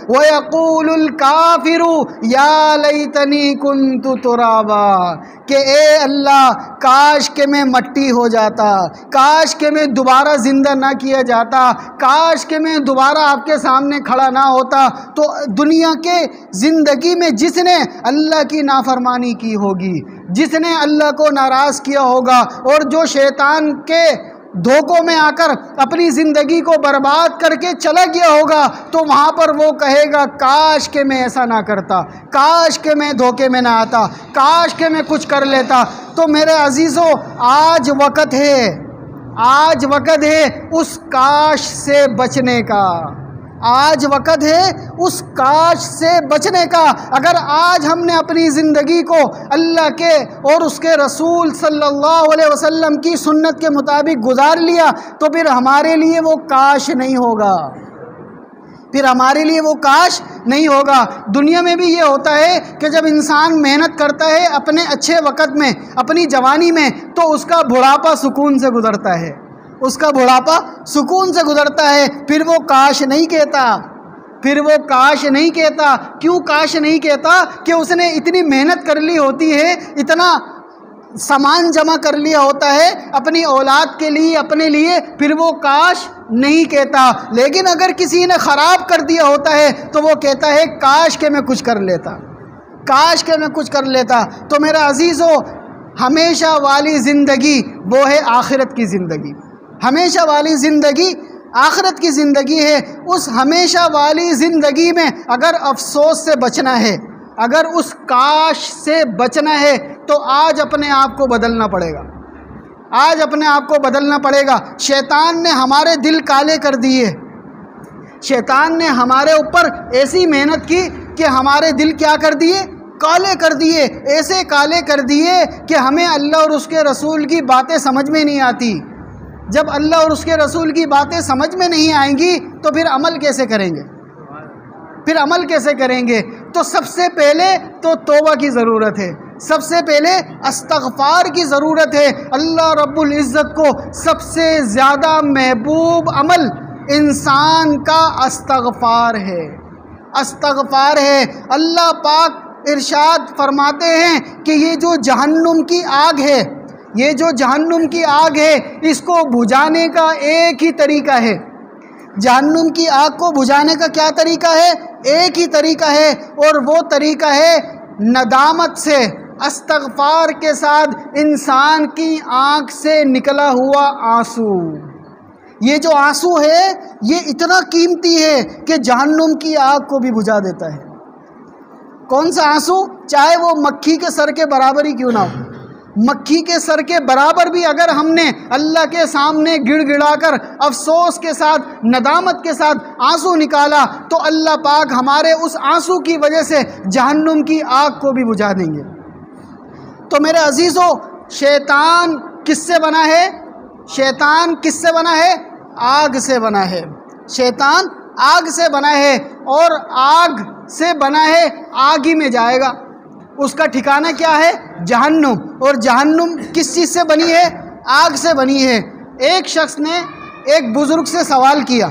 ویقول الکافر یا لیتنی کنت ترابا، کہ اے اللہ کاش کہ میں مٹی ہو جاتا، کاش کہ میں دوبارہ زندہ نہ کیا جاتا، کاش کہ میں دوبارہ آپ کے سامنے کھڑا نہ ہوتا۔ تو دنیا کے زندگی میں جس نے اللہ کی نافرمانی کی ہوگی، جس نے اللہ کو ناراض کیا ہوگا، اور جو شیطان کے دھوکوں میں آ کر اپنی زندگی کو برباد کر کے چلا گیا ہوگا، تو وہاں پر وہ کہے گا کاش کہ میں ایسا نہ کرتا، کاش کہ میں دھوکے میں نہ آتا، کاش کہ میں کچھ کر لیتا۔ تو میرے عزیزو، آج وقت ہے، آج وقت ہے اس کاش سے بچنے کا، آج وقت ہے اس کاش سے بچنے کا۔ اگر آج ہم نے اپنی زندگی کو اللہ کے اور اس کے رسول صلی اللہ علیہ وسلم کی سنت کے مطابق گزار لیا، تو پھر ہمارے لیے وہ کاش نہیں ہوگا، پھر ہمارے لیے وہ کاش نہیں ہوگا۔ دنیا میں بھی یہ ہوتا ہے کہ جب انسان محنت کرتا ہے اپنے اچھے وقت میں، اپنی جوانی میں، تو اس کا بڑھاپا سکون سے گزرتا ہے، اس کا بڑھاپا سکون سے گزرتا ہے، پھر وہ کاش نہیں کہتا، پھر وہ کاش نہیں کہتا۔ کیوں کاش نہیں کہتا؟ کہ اس نے اتنی محنت کر لی ہوتی ہے، اتنا سامان جمع کر لیا ہوتا ہے اپنی اولاد کے لیے، اپنے لیے، پھر وہ کاش نہیں کہتا۔ لیکن اگر کسی نے خراب کر دیا ہوتا ہے تو وہ کہتا ہے کاش کہ میں کچھ کر لیتا، کاش کہ میں کچھ کر لیتا۔ تو میرا عزیزو، ہمیشہ والی زندگی وہ ہے آخرت کی زندگی، ہمیشہ والی زندگی آخرت کی زندگی ہے۔ اس ہمیشہ والی زندگی میں اگر افسوس سے بچنا ہے، اگر اس کاش سے بچنا ہے، تو آج اپنے آپ کو بدلنا پڑے گا، آج اپنے آپ کو بدلنا پڑے گا۔ شیطان نے ہمارے دل کالے کر دیے، شیطان نے ہمارے اوپر ایسی محنت کی کہ ہمارے دل کیا کر دیے؟ کالے کر دیے، ایسے کالے کر دیے کہ ہمیں اللہ اور اس کے رسول کی باتیں سمجھ میں نہیں آتی۔ جب اللہ اور اس کے رسول کی باتیں سمجھ میں نہیں آئیں گی تو پھر عمل کیسے کریں گے؟ پھر عمل کیسے کریں گے؟ تو سب سے پہلے تو توبہ کی ضرورت ہے، سب سے پہلے استغفار کی ضرورت ہے۔ اللہ رب العزت کو سب سے زیادہ محبوب عمل انسان کا استغفار ہے، استغفار ہے۔ اللہ پاک ارشاد فرماتے ہیں کہ یہ جو جہنم کی آگ ہے، یہ جو جہنم کی آگ ہے، اس کو بجھانے کا ایک ہی طریقہ ہے۔ جہنم کی آگ کو بجھانے کا کیا طریقہ ہے؟ ایک ہی طریقہ ہے، اور وہ طریقہ ہے ندامت سے، استغفار کے ساتھ انسان کی آنکھ سے نکلا ہوا آنسو۔ یہ جو آنسو ہے یہ اتنا قیمتی ہے کہ جہنم کی آگ کو بھی بجھا دیتا ہے۔ کون سا آنسو؟ چاہے وہ مکھی کے سر کے برابر ہی کیوں نہ ہو، مکھی کے سر کے برابر بھی اگر ہم نے اللہ کے سامنے گڑ گڑا کر افسوس کے ساتھ، ندامت کے ساتھ آنسو نکالا، تو اللہ پاک ہمارے اس آنسو کی وجہ سے جہنم کی آگ کو بھی بجھا دیں گے۔ تو میرے عزیزو، شیطان کس سے بنا ہے؟ شیطان کس سے بنا ہے؟ آگ سے بنا ہے۔ شیطان آگ سے بنا ہے، اور آگ سے بنا ہے، آگ ہی میں جائے گا۔ اس کا ٹھکانہ کیا ہے؟ جہنم۔ اور جہنم کس چیز سے بنی ہے؟ آگ سے بنی ہے۔ ایک شخص نے ایک بزرگ سے سوال کیا،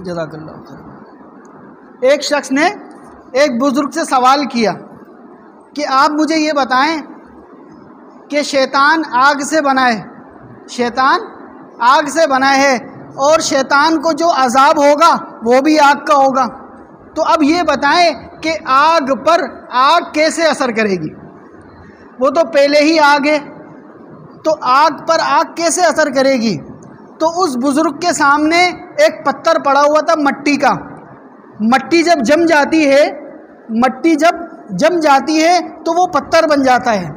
جزاک اللہ خیر۔ ایک شخص نے ایک بزرگ سے سوال کیا کہ آپ مجھے یہ بتائیں کہ شیطان آگ سے بنا ہے، شیطان آگ سے بنا ہے اور شیطان کو جو عذاب ہوگا وہ بھی آگ کا ہوگا، تو اب یہ بتائیں کہ آگ پر آگ کیسے اثر کرے گی؟ وہ تو پہلے ہی آگ ہے، تو آگ پر آگ کیسے اثر کرے گی؟ تو اس بزرگ کے سامنے ایک پتھر پڑا ہوا تھا مٹی کا. مٹی جب جم جاتی ہے، مٹی جب جم جاتی ہے تو وہ پتھر بن جاتا ہے.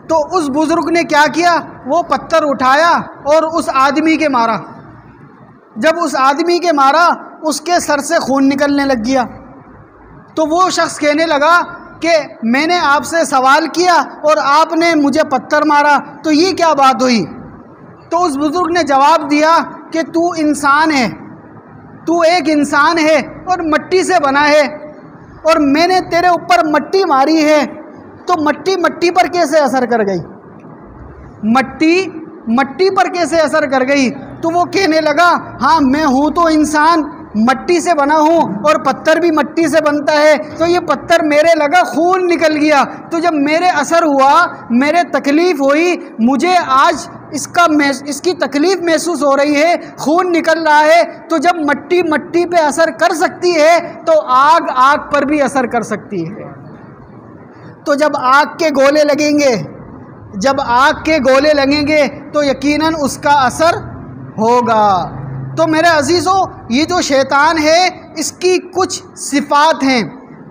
تو اس بزرگ نے کیا کیا؟ وہ پتھر اٹھایا اور اس آدمی کے مارا. جب اس آدمی کے مارا اس کے سر سے خون نکلنے لگ گیا. تو وہ شخص کہنے لگا کہ میں نے آپ سے سوال کیا اور آپ نے مجھے پتھر مارا، تو یہ کیا بات ہوئی؟ تو اس بزرگ نے جواب دیا کہ تو انسان ہے، تو ایک انسان ہے اور مٹی سے بنا ہے، اور میں نے تیرے اوپر مٹی ماری ہے، تو مٹی پر کیسے اثر کر گئی؟ مٹی پر کیسے اثر کر گئی؟ تو وہ کہنے لگا ہاں میں ہوں تو انسان، مٹی سے بنا ہوں اور پتھر بھی مٹی سے بنتا ہے، تو یہ پتھر میرے لگا، خون نکل گیا، تو جب میرے اثر ہوا، میرے تکلیف ہوئی، مجھے آج اس کی تکلیف محسوس ہو رہی ہے، خون نکل رہا ہے، تو جب مٹی پہ اثر کر سکتی ہے تو آگ پر بھی اثر کر سکتی ہے. تو جب آگ کے گولے لگیں گے تو یقیناً اس کا اثر ہوگا. تو میرے عزیزو، یہ جو شیطان ہے اس کی کچھ صفات ہیں،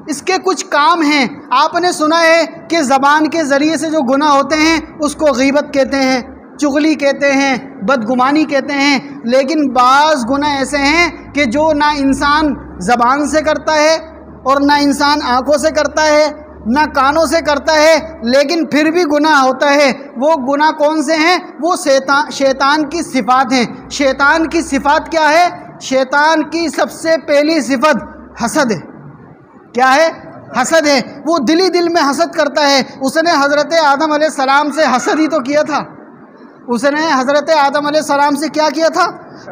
اس کے کچھ کام ہیں. آپ نے سنا ہے کہ زبان کے ذریعے سے جو گناہ ہوتے ہیں اس کو غیبت کہتے ہیں، چغلی کہتے ہیں، بدگمانی کہتے ہیں، لیکن بعض گناہ ایسے ہیں کہ جو نہ انسان زبان سے کرتا ہے اور نہ انسان آنکھوں سے کرتا ہے، نہ کانوں سے کرتا ہے، لیکن پھر بھی گناہ ہوتا ہے. وہ گناہ کون سے ہیں؟ وہ شیطان کی صفات ہیں. شیطان کی صفات کیا ہے؟ شیطان کی سب سے پہلی صفت حسد ہے. کیا ہے؟ حسد ہے. وہ دل میں حسد کرتا ہے. اس نے حضرت آدم علیہ السلام سے حسد ہی تو کیا تھا. اس نے حضرت آدم علیہ السلام سے کیا کیا تھا؟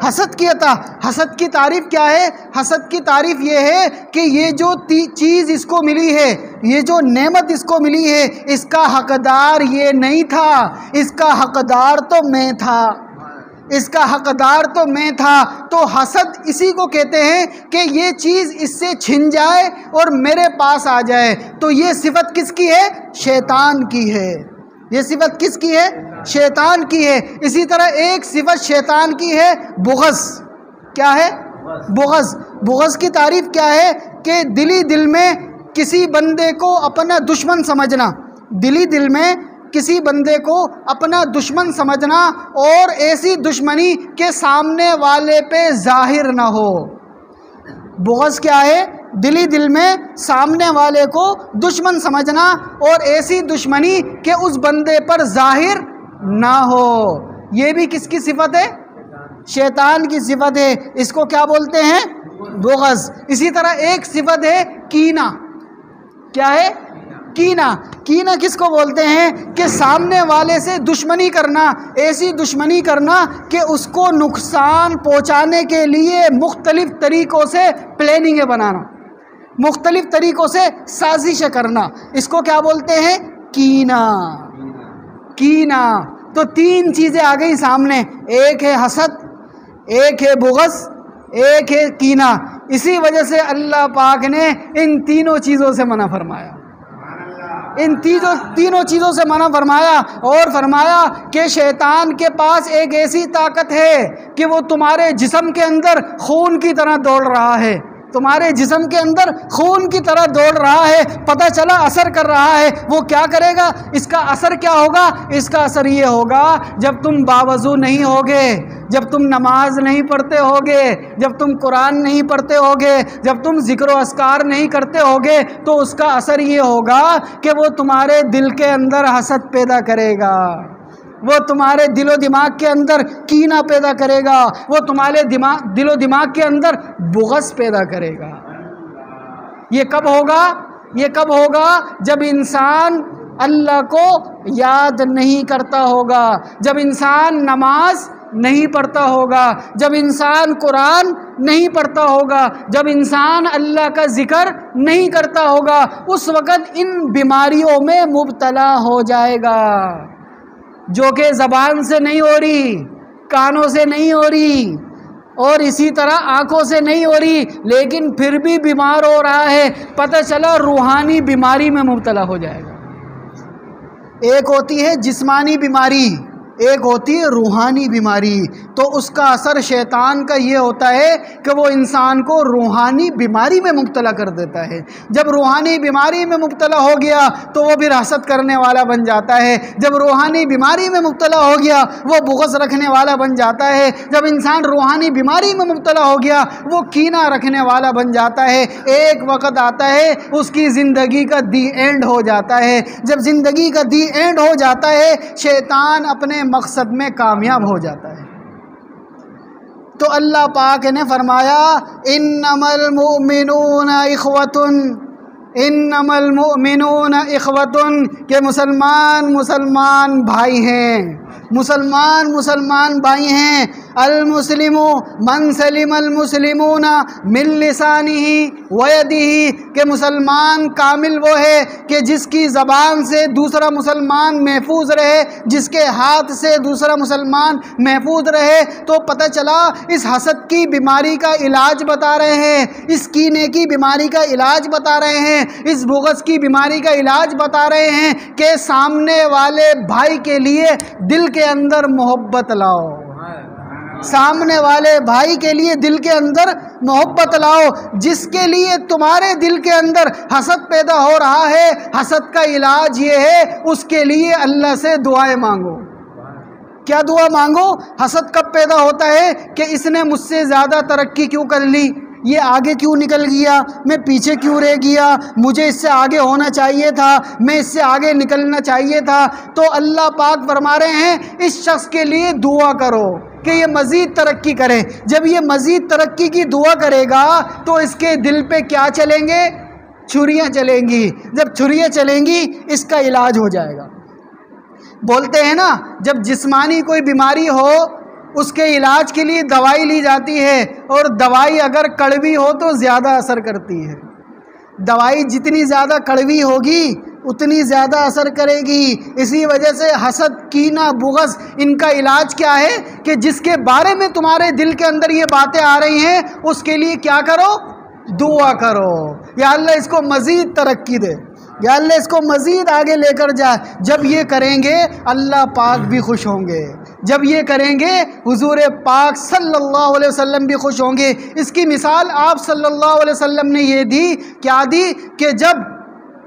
حسد کیا تھا. حسد کی تعریف کیا ہے؟ حسد کی تعریف یہ ہے کہ یہ جو چیز اس کو ملی ہے، یہ جو نعمت اس کو ملی ہے، اس کا حقدار یہ نہیں تھا، اس کا حقدار تو میں تھا، اس کا حقدار تو میں تھا. تو حسد اسی کو کہتے ہیں کہ یہ چیز اس سے چھن جائے اور میرے پاس آ جائے. تو یہ صفت کس کی ہے؟ شیطان کی ہے. یہ صفت کس کی ہے؟ شیطان کی ہے. اسی طرح ایک صفت شیطان کی ہے بغض. کیا ہے؟ بغض. بغض کی تعریف کیا ہے؟ کہ دل میں کسی بندے کو اپنا دشمن سمجھنا، دل میں کسی بندے کو اپنا دشمن سمجھنا، اور ایسی دشمنی کہ سامنے والے پہ ظاہر نہ ہو. بغض کیا ہے؟ دل میں سامنے والے کو دشمن سمجھنا اور ایسی دشمنی کہ اس بندے پر ظاہر نہ ہو. یہ بھی کس کی صفت ہے؟ شیطان کی صفت ہے. اس کو کیا بولتے ہیں؟ بغض. اسی طرح ایک صفت ہے کینہ. کیا ہے؟ کینہ. کینہ کس کو بولتے ہیں؟ کہ سامنے والے سے دشمنی کرنا، ایسی دشمنی کرنا کہ اس کو نقصان پہنچانے کے لیے مختلف طریقوں سے پلاننگیں بنانا، مختلف طریقوں سے سازشیں کرنا. اس کو کیا بولتے ہیں؟ کینہ. کینہ. تو تین چیزیں آ گئی سامنے، ایک ہے حسد، ایک ہے بغض، ایک ہے کینہ. اسی وجہ سے اللہ پاک نے ان تینوں چیزوں سے منع فرمایا، ان تینوں چیزوں سے منع فرمایا، اور فرمایا کہ شیطان کے پاس ایک ایسی طاقت ہے کہ وہ تمہارے جسم کے اندر خون کی طرح دوڑ رہا ہے، تمہارے جسم کے اندر خون کی طرح دوڑ رہا ہے. پتہ چلا اثر کر رہا ہے. وہ کیا کرے گا؟ اس کا اثر کیا ہوگا؟ اس کا اثر یہ ہوگا جب تم باوضو نہیں ہوگے، جب تم نماز نہیں پڑھتے ہوگے، جب تم قرآن نہیں پڑھتے ہوگے، جب تم ذکر و اذکار نہیں کرتے ہوگے، تو اس کا اثر یہ ہوگا کہ وہ تمہارے دل کے اندر حسد پیدا کرے گا، وہ تمہارے دل و دماغ کے اندر کینہ پیدا کرے گا، وہ تمہارے دل و دماغ کے اندر بغض پیدا کرے گا. یہ کب ہوگا؟ یہ کب ہوگا؟ جب انسان اللہ کو یاد نہیں کرتا ہوگا، جب انسان نماز نہیں پڑھتا ہوگا، جب انسان قرآن نہیں پڑھتا ہوگا، جب انسان اللہ کا ذکر نہیں کرتا ہوگا، اس وقت ان بیماریوں میں مبتلا ہو جائے گا، جو کہ زبان سے نہیں ہو رہی، کانوں سے نہیں ہو رہی، اور اسی طرح آنکھوں سے نہیں ہو رہی، لیکن پھر بھی بیمار ہو رہا ہے، پتہ چلا روحانی بیماری میں مبتلا ہو جائے گا۔ ایک ہوتی ہے جسمانی بیماری، ایک ہوتی ہے روحانی بیماری، تو اس کا اثر شیطان کا یہ ہوتا ہے کہ وہ انسان کو روحانی بیماری میں مبتلا کر دیتا ہے۔ جب روحانی بیماری میں مبتلا ہو گیا تو وہ پھر حسد کرنے والا بن جاتا ہے، جب روحانی بیماری میں مبتلا ہو گیا وہ بغض رکھنے والا بن جاتا ہے، جب انسان روحانی بیماری میں مبتلا ہو گیا وہ کینہ رکھنے والا بن جاتا ہے۔ ایک وقت آتا ہے اس کی زندگی کا دی اینڈ ہو جاتا ہے، جب زندگی کا دی اینڈ ہو جاتا ہے شیطان اپنے مقصد میں کامیاب ہو جاتا ہے۔ تو اللہ پاک نے فرمایا انما المؤمنون اخوۃ، انما المؤمنون اخوۃ، کہ مسلمان بھائی ہیں، مسلمان بھائی ہیں۔ المسلم من سلم المسلمون من لسانہ ویدہ، کہ مسلمان کامل وہ ہے کہ جس کی زبان سے دوسرا مسلمان محفوظ رہے، جس کے ہاتھ سے دوسرا مسلمان محفوظ رہے۔ تو پتہ چلا اس حسد کی بیماری کا علاج بتا رہے ہیں، اس کینے کی بیماری کا علاج بتا رہے ہیں، اس بغض کی بیماری کا علاج بتا رہے ہیں کہ سامنے والے بھائی کے لیے دل کے اندر محبت لاؤ، سامنے والے بھائی کے لیے دل کے اندر محبت لاؤ۔ جس کے لیے تمہارے دل کے اندر حسد پیدا ہو رہا ہے، حسد کا علاج یہ ہے اس کے لیے اللہ سے دعائیں مانگو۔ کیا دعا مانگو؟ حسد کب پیدا ہوتا ہے کہ اس نے مجھ سے زیادہ ترقی کیوں کر لی، یہ آگے کیوں نکل گیا، میں پیچھے کیوں رہ گیا، مجھے اس سے آگے ہونا چاہیے تھا، میں اس سے آگے نکلنا چاہیے تھا۔ تو اللہ پاک فرما رہے ہیں اس شخص کے لیے دعا کرو کہ یہ مزید ترقی کرے۔ جب یہ مزید ترقی کی دعا کرے گا تو اس کے دل پہ کیا چلیں گے؟ چھریاں چلیں گی۔ جب چھریاں چلیں گی اس کا علاج ہو جائے گا۔ بولتے ہیں نا جب جسمانی کوئی بیماری ہو اس کے علاج کے لیے دوائی لی جاتی ہے، اور دوائی اگر کڑوی ہو تو زیادہ اثر کرتی ہے۔ دوائی جتنی زیادہ کڑوی ہوگی اتنی زیادہ اثر کرے گی۔ اسی وجہ سے حسد، کینہ، بغض، ان کا علاج کیا ہے کہ جس کے بارے میں تمہارے دل کے اندر یہ باتیں آ رہی ہیں اس کے لیے کیا کرو؟ دعا کرو، یا اللہ اس کو مزید ترقی دے، یا اللہ اس کو مزید آگے لے کر جا۔ جب یہ کریں گے اللہ پاک بھی خوش ہوں گے، جب یہ کریں گے حضور پاک صلی اللہ علیہ وسلم بھی خوش ہوں گے۔ اس کی مثال آپ صلی اللہ علیہ وسلم نے یہ دی، کیا دی کہ جب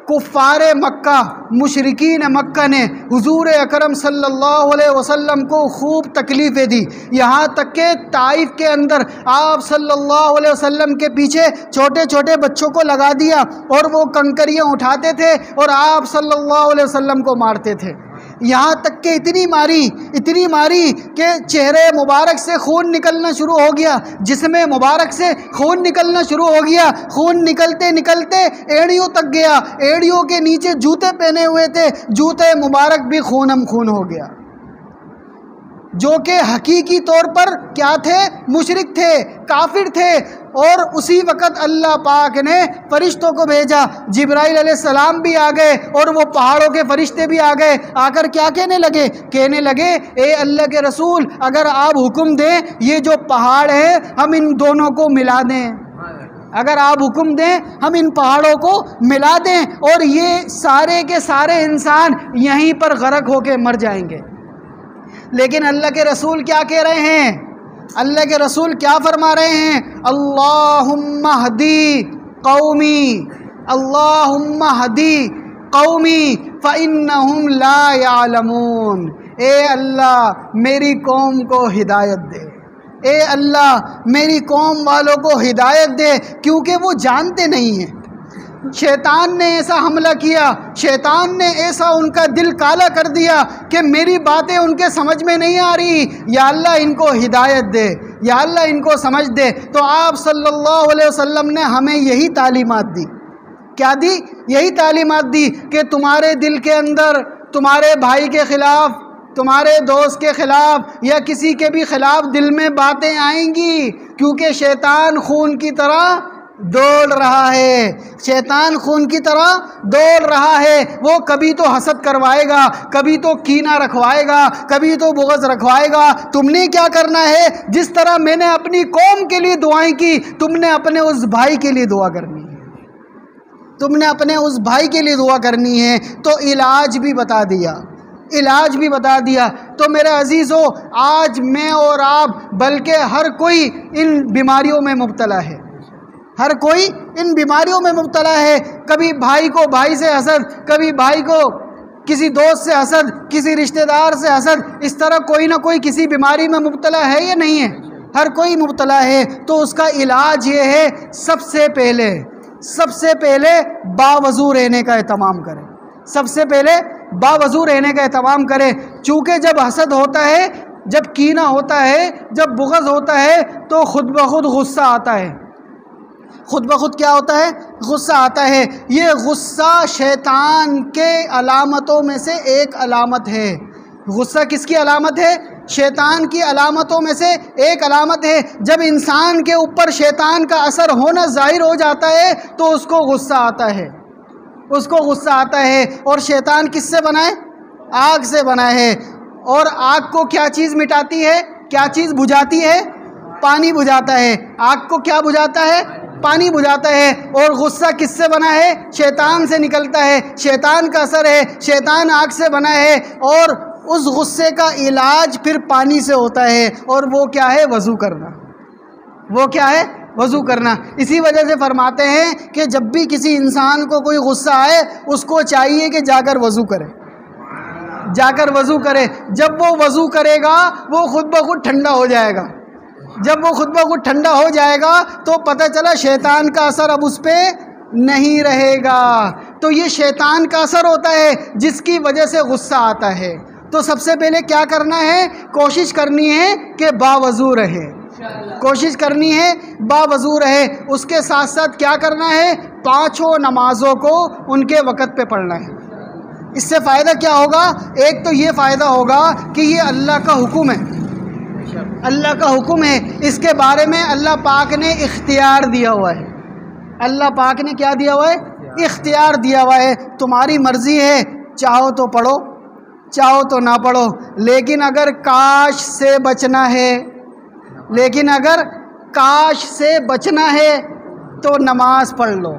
کفار مکہ، مشرکین مکہ نے حضور اکرم صلی اللہ علیہ وسلم کو خوب تکلیفیں دی، یہاں تک کہ طائف کے اندر آپ صلی اللہ علیہ وسلم کے پیچھے چھوٹے چھوٹے بچوں کو لگا دیا اور وہ کنکریاں اٹھاتے تھے اور آپ صلی اللہ علیہ وسلم کو مارتے تھے، یہاں تک کہ اتنی ماری کہ چہرے مبارک سے خون نکلنا شروع ہو گیا، جسم مبارک سے خون نکلنا شروع ہو گیا، خون نکلتے نکلتے ایڑیوں تک گیا، ایڑیوں کے نیچے جوتے پہنے ہوئے تھے، جوتے مبارک بھی خونم خون ہو گیا، جو کہ حقیقی طور پر کیا تھے؟ مشرک تھے، کافر تھے۔ اور اسی وقت اللہ پاک نے فرشتوں کو بھیجا، جبرائیل علیہ السلام بھی آ گئے اور وہ پہاڑوں کے فرشتے بھی آ گئے، آ کر کیا کہنے لگے اے اللہ کے رسول اگر آپ حکم دیں یہ جو پہاڑ ہیں ہم ان دونوں کو ملا دیں، اگر آپ حکم دیں ہم ان پہاڑوں کو ملا دیں اور یہ سارے کے سارے انسان یہیں پر غرق ہو کے مر جائیں گے۔ لیکن اللہ کے رسول کیا کہہ رہے ہیں؟ اللہ کے رسول کیا فرما رہے ہیں؟ اللہم اہدی قومی، اللہم اہدی قومی فإنہم لا یعلمون، اے اللہ میری قوم کو ہدایت دے، اے اللہ میری قوم والوں کو ہدایت دے، کیونکہ وہ جانتے نہیں ہیں۔ شیطان نے ایسا حملہ کیا، شیطان نے ایسا ان کا دل کالا کر دیا کہ میری باتیں ان کے سمجھ میں نہیں آ رہی، یا اللہ ان کو ہدایت دے، یا اللہ ان کو سمجھ دے۔ تو آپ صلی اللہ علیہ وسلم نے ہمیں یہی تعلیمات دی، کیا دی؟ یہی تعلیمات دی کہ تمہارے دل کے اندر تمہارے بھائی کے خلاف تمہارے دوست کے خلاف یا کسی کے بھی خلاف دل میں باتیں آئیں گی، کیونکہ شیطان خون کی طرح دوڑ رہا ہے، شیطان خون کی طرح دوڑ رہا ہے۔ وہ کبھی تو حسد کروائے گا، کبھی تو کینہ رکھوائے گا، کبھی تو بغض رکھوائے گا۔ تم نے کیا کرنا ہے؟ جس طرح میں نے اپنی قوم کے لیے دعائیں کی، تم نے اپنے اس بھائی کے لیے دعا کرنی ہے، تم نے اپنے اس بھائی کے لیے دعا کرنی ہے۔ تو علاج بھی بتا دیا، علاج بھی بتا دیا۔ تو میرے عزیزو، آج میں اور آپ بلکہ ہر کوئی ان بیماریوں میں مبتلا ہے، ہر کوئی ان بیماریوں میں مبتلا ہے۔ کبھی بھائی کو بھائی سے حسد، کبھی بھائی کو کسی دوست سے حسد، کسی رشتہ دار سے حسد، اس طرح کوئی نہ کوئی کسی بیماری میں مبتلا ہے یا نہیں ہے؟ ہر کوئی مبتلا ہے۔ تو اس کا علاج یہ ہے، سب سے پہلے باوضو رہنے کا اہتمام کریں، سب سے پہلے باوضو رہنے کا اہتمام کریں۔ چونکہ جب حسد ہوتا ہے، جب کینہ ہوتا ہے، جب بغض ہوتا ہے، تو خود بخود غصہ آتا ہے۔ خود بخود کیا ہوتا ہے؟ غصہ آتا ہے۔ یہ غصہ شیطان کے علامتوں میں سے ایک علامت ہے۔ غصہ کس کی علامت ہے؟ شیطان کی علامتوں میں سے ایک علامت ہے۔ جب انسان کے اوپر شیطان کا اثر ہونا ظاہر ہو جاتا ہے تو اس کو غصہ آتا ہے، اس کو غصہ آتا ہے۔ اور شیطان کس سے بنا ہے؟ آگ سے بنا ہے۔ اور آگ کو کیا چیز مٹاتی ہے؟ کیا چیز بجھاتی ہے؟ پانی بجھاتا ہے۔ آگ کو کیا بجھاتا ہے؟ پانی بجھاتا ہے۔ اور غصہ کس سے بنا ہے؟ شیطان سے نکلتا ہے، شیطان کا اثر ہے، شیطان آگ سے بنا ہے۔ اور اس غصے کا علاج پھر پانی سے ہوتا ہے، اور وہ کیا ہے؟ وضو کرنا۔ وہ کیا ہے؟ وضو کرنا۔ اسی وجہ سے فرماتے ہیں کہ جب بھی کسی انسان کو کوئی غصہ آئے، اس کو چاہیے کہ جا کر وضو کرے، جا کر وضو کرے۔ جب وہ وضو کرے گا وہ خود بخود ٹھنڈا ہو جائے گا۔ جب وہ خود بخود ٹھنڈا ہو جائے گا تو پتہ چلا شیطان کا اثر اب اس پہ نہیں رہے گا۔ تو یہ شیطان کا اثر ہوتا ہے جس کی وجہ سے غصہ آتا ہے۔ تو سب سے پہلے کیا کرنا ہے؟ کوشش کرنی ہے کہ باوضو رہے، کوشش کرنی ہے باوضو رہے۔ اس کے ساتھ ساتھ کیا کرنا ہے؟ پانچوں نمازوں کو ان کے وقت پہ پڑھنا ہے۔ اس سے فائدہ کیا ہوگا؟ ایک تو یہ فائدہ ہوگا کہ یہ اللہ کا حکم ہے، اللہ کا حکم ہے۔ اس کے بارے میں اللہ پاک نے اختیار دیا ہوا ہے، اللہ پاک نے کیا دیا ہوا ہے؟ اختیار دیا ہوا ہے۔ تمہاری مرضی ہے، چاہو تو پڑھو، چاہو تو نہ پڑھو۔ لیکن اگر کاش سے بچنا ہے، لیکن اگر کاش سے بچنا ہے تو نماز پڑھ لو۔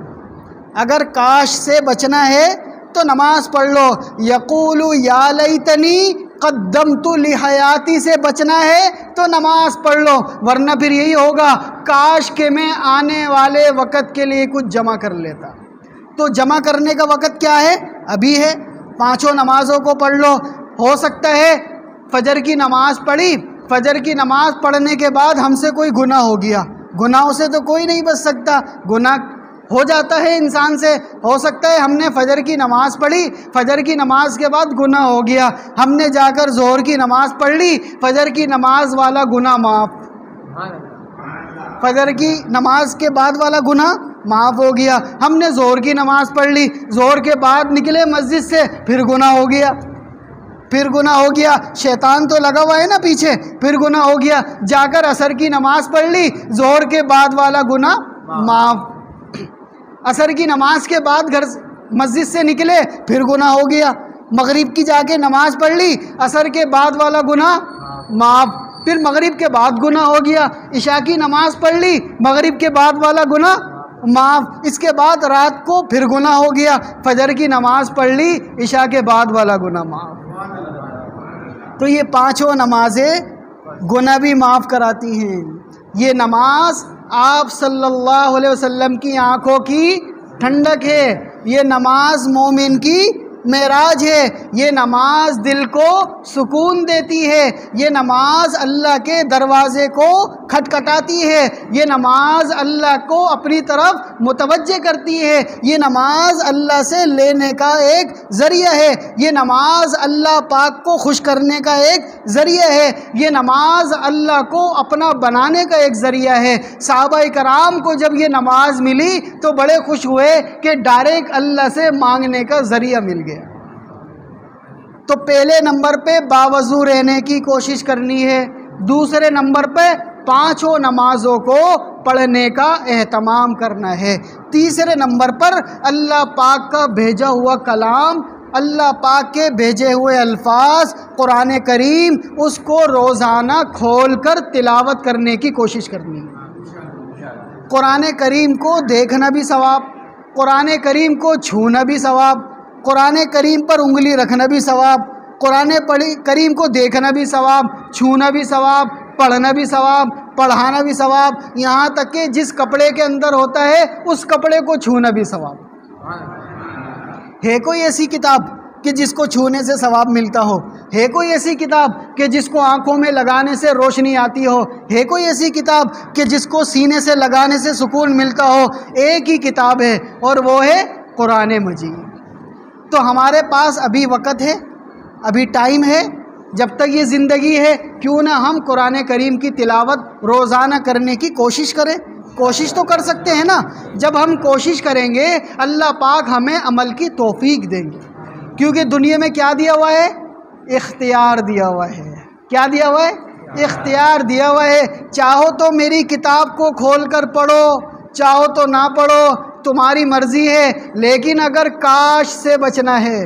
اگر کاش سے بچنا ہے تو نماز پڑھ لو۔ یقول یا لیتنی قدمت لحیاتی سے بچنا ہے تو نماز پڑھ لو، ورنہ پھر یہی ہوگا، کاش کہ میں آنے والے وقت کے لیے کچھ جمع کر لیتا۔ تو جمع کرنے کا وقت کیا ہے؟ ابھی ہے۔ پانچوں نمازوں کو پڑھ لو۔ ہو سکتا ہے فجر کی نماز پڑھی، فجر کی نماز پڑھنے کے بعد ہم سے کوئی گناہ ہو گیا۔ گناہوں سے تو کوئی نہیں بچ سکتا، گناہ ہو جاتا ہے انسان سے۔ ہو سکتا ہے ہم نے فجر کی نماز پڑھی، فجر کی نماز کے بعد گناہ ہو گیا، ہم نے جا کر ظہر کی نماز پڑھ لی، فجر کی نماز والا گناہ معاف، فجر کی نماز کے بعد والا گناہ معاف ہو گیا۔ ہم نے ظہر کی نماز پڑھ لی، ظہر کے بعد نکلے مسجد سے، پھر گناہ ہو گیا، پھر گناہ ہو گیا۔ شیطان تو لگا ہوا ہے نا پیچھے، پھر گناہ ہو گیا۔ جا کر عصر کی نماز پڑھ لی، ظہر کے بعد والا گناہ معاف۔ عصر کی نماز کے بعد گھر مسجد سے نکلے، پھر گناہ ہو گیا۔ مغرب کی جا کے نماز پڑھ لی، عصر کے بعد والا گناہ معاف، پھر مغرب کے بعد گناہ ہو گیا۔ عشاء کی نماز پڑھ لی، مغرب کے بعد والا گناہ معاف، اس کے بعد رات کو پھر گناہ ہو گیا۔ فجر کی نماز پڑھ لی، عشاء کے بعد والا گناہ معاف۔ تو یہ پانچوں نمازیں گناہ بھی معاف کراتی ہیں۔ یہ نماز آپ صلی اللہ علیہ وسلم کی آنکھوں کی ٹھنڈک ہے، یہ نماز مومن کی معراج ہے، یہ نماز دل کو سکون دیتی ہے، یہ نماز اللہ کے دروازے کو کھٹکھٹاتی ہے، یہ نماز اللہ کو اپنی طرف متوجہ کرتی ہے، یہ نماز اللہ سے لینے کا ایک ذریعہ ہے، یہ نماز اللہ پاک کو خوش کرنے کا ایک ذریعہ ہے، یہ نماز اللہ کو اپنا بنانے کا ایک ذریعہ ہے۔ صحابہ کرام کو جب یہ نماز ملی تو بڑے خوش ہوئے کہ ڈائریکٹ اللہ سے مانگنے کا ذریعہ مل گیا۔ تو پہلے نمبر پہ باوضو رہنے کی کوشش کرنی ہے، دوسرے نمبر پہ 5 نمازوں کو پڑھنے کا اہتمام کرنا ہے، تیسرے نمبر پر اللہ پاک کا بھیجا ہوا کلام، اللہ پاک کے بھیجے ہوئے الفاظ قرآن کریم، اس کو روزانہ کھول کر تلاوت کرنے کی کوشش کرنی ہے۔ قرآن کریم کو دیکھنا بھی ثواب، قرآن کریم کو چھونا بھی ثواب، قرآن کریم پر انگلی رکھنا بھی ثواب، قرآن کریم کو دیکھنا بھی ثواب، چھونا بھی ثواب، پڑھنا بھی ثواب، پڑھانا بھی ثواب، یہاں تک کہ جس کپڑے کے اندر ہوتا ہے اس کپڑے کو چھونا بھی ثواب۔ ہے کوئی ایسی کتاب کہ جس کو چھونے سے ثواب ملتا ہو؟ ہے کوئی ایسی کتاب کہ جس کو آنکھوں میں لگانے سے روشنی آتی ہو؟ ہے کوئی ایسی کتاب کہ جس کو سینے سے لگانے سے سکون ملتا ہو؟ ایک ہی کتاب ہے اور وہ ہے قرآن مجید۔ تو ہمارے پاس ابھی وقت ہے، ابھی ٹائم ہے، جب تک یہ زندگی ہے کیوں نہ ہم قرآن کریم کی تلاوت روزانہ کرنے کی کوشش کریں۔ کوشش تو کر سکتے ہیں نا، جب ہم کوشش کریں گے اللہ پاک ہمیں عمل کی توفیق دیں گے، کیونکہ دنیا میں کیا دیا ہوا ہے؟ اختیار دیا ہوا ہے۔ کیا دیا ہوا ہے؟ اختیار دیا ہوا ہے۔ چاہو تو میری کتاب کو کھول کر پڑھو، چاہو تو نہ پڑھو، تمہاری مرضی ہے، لیکن اگر کاش سے بچنا ہے،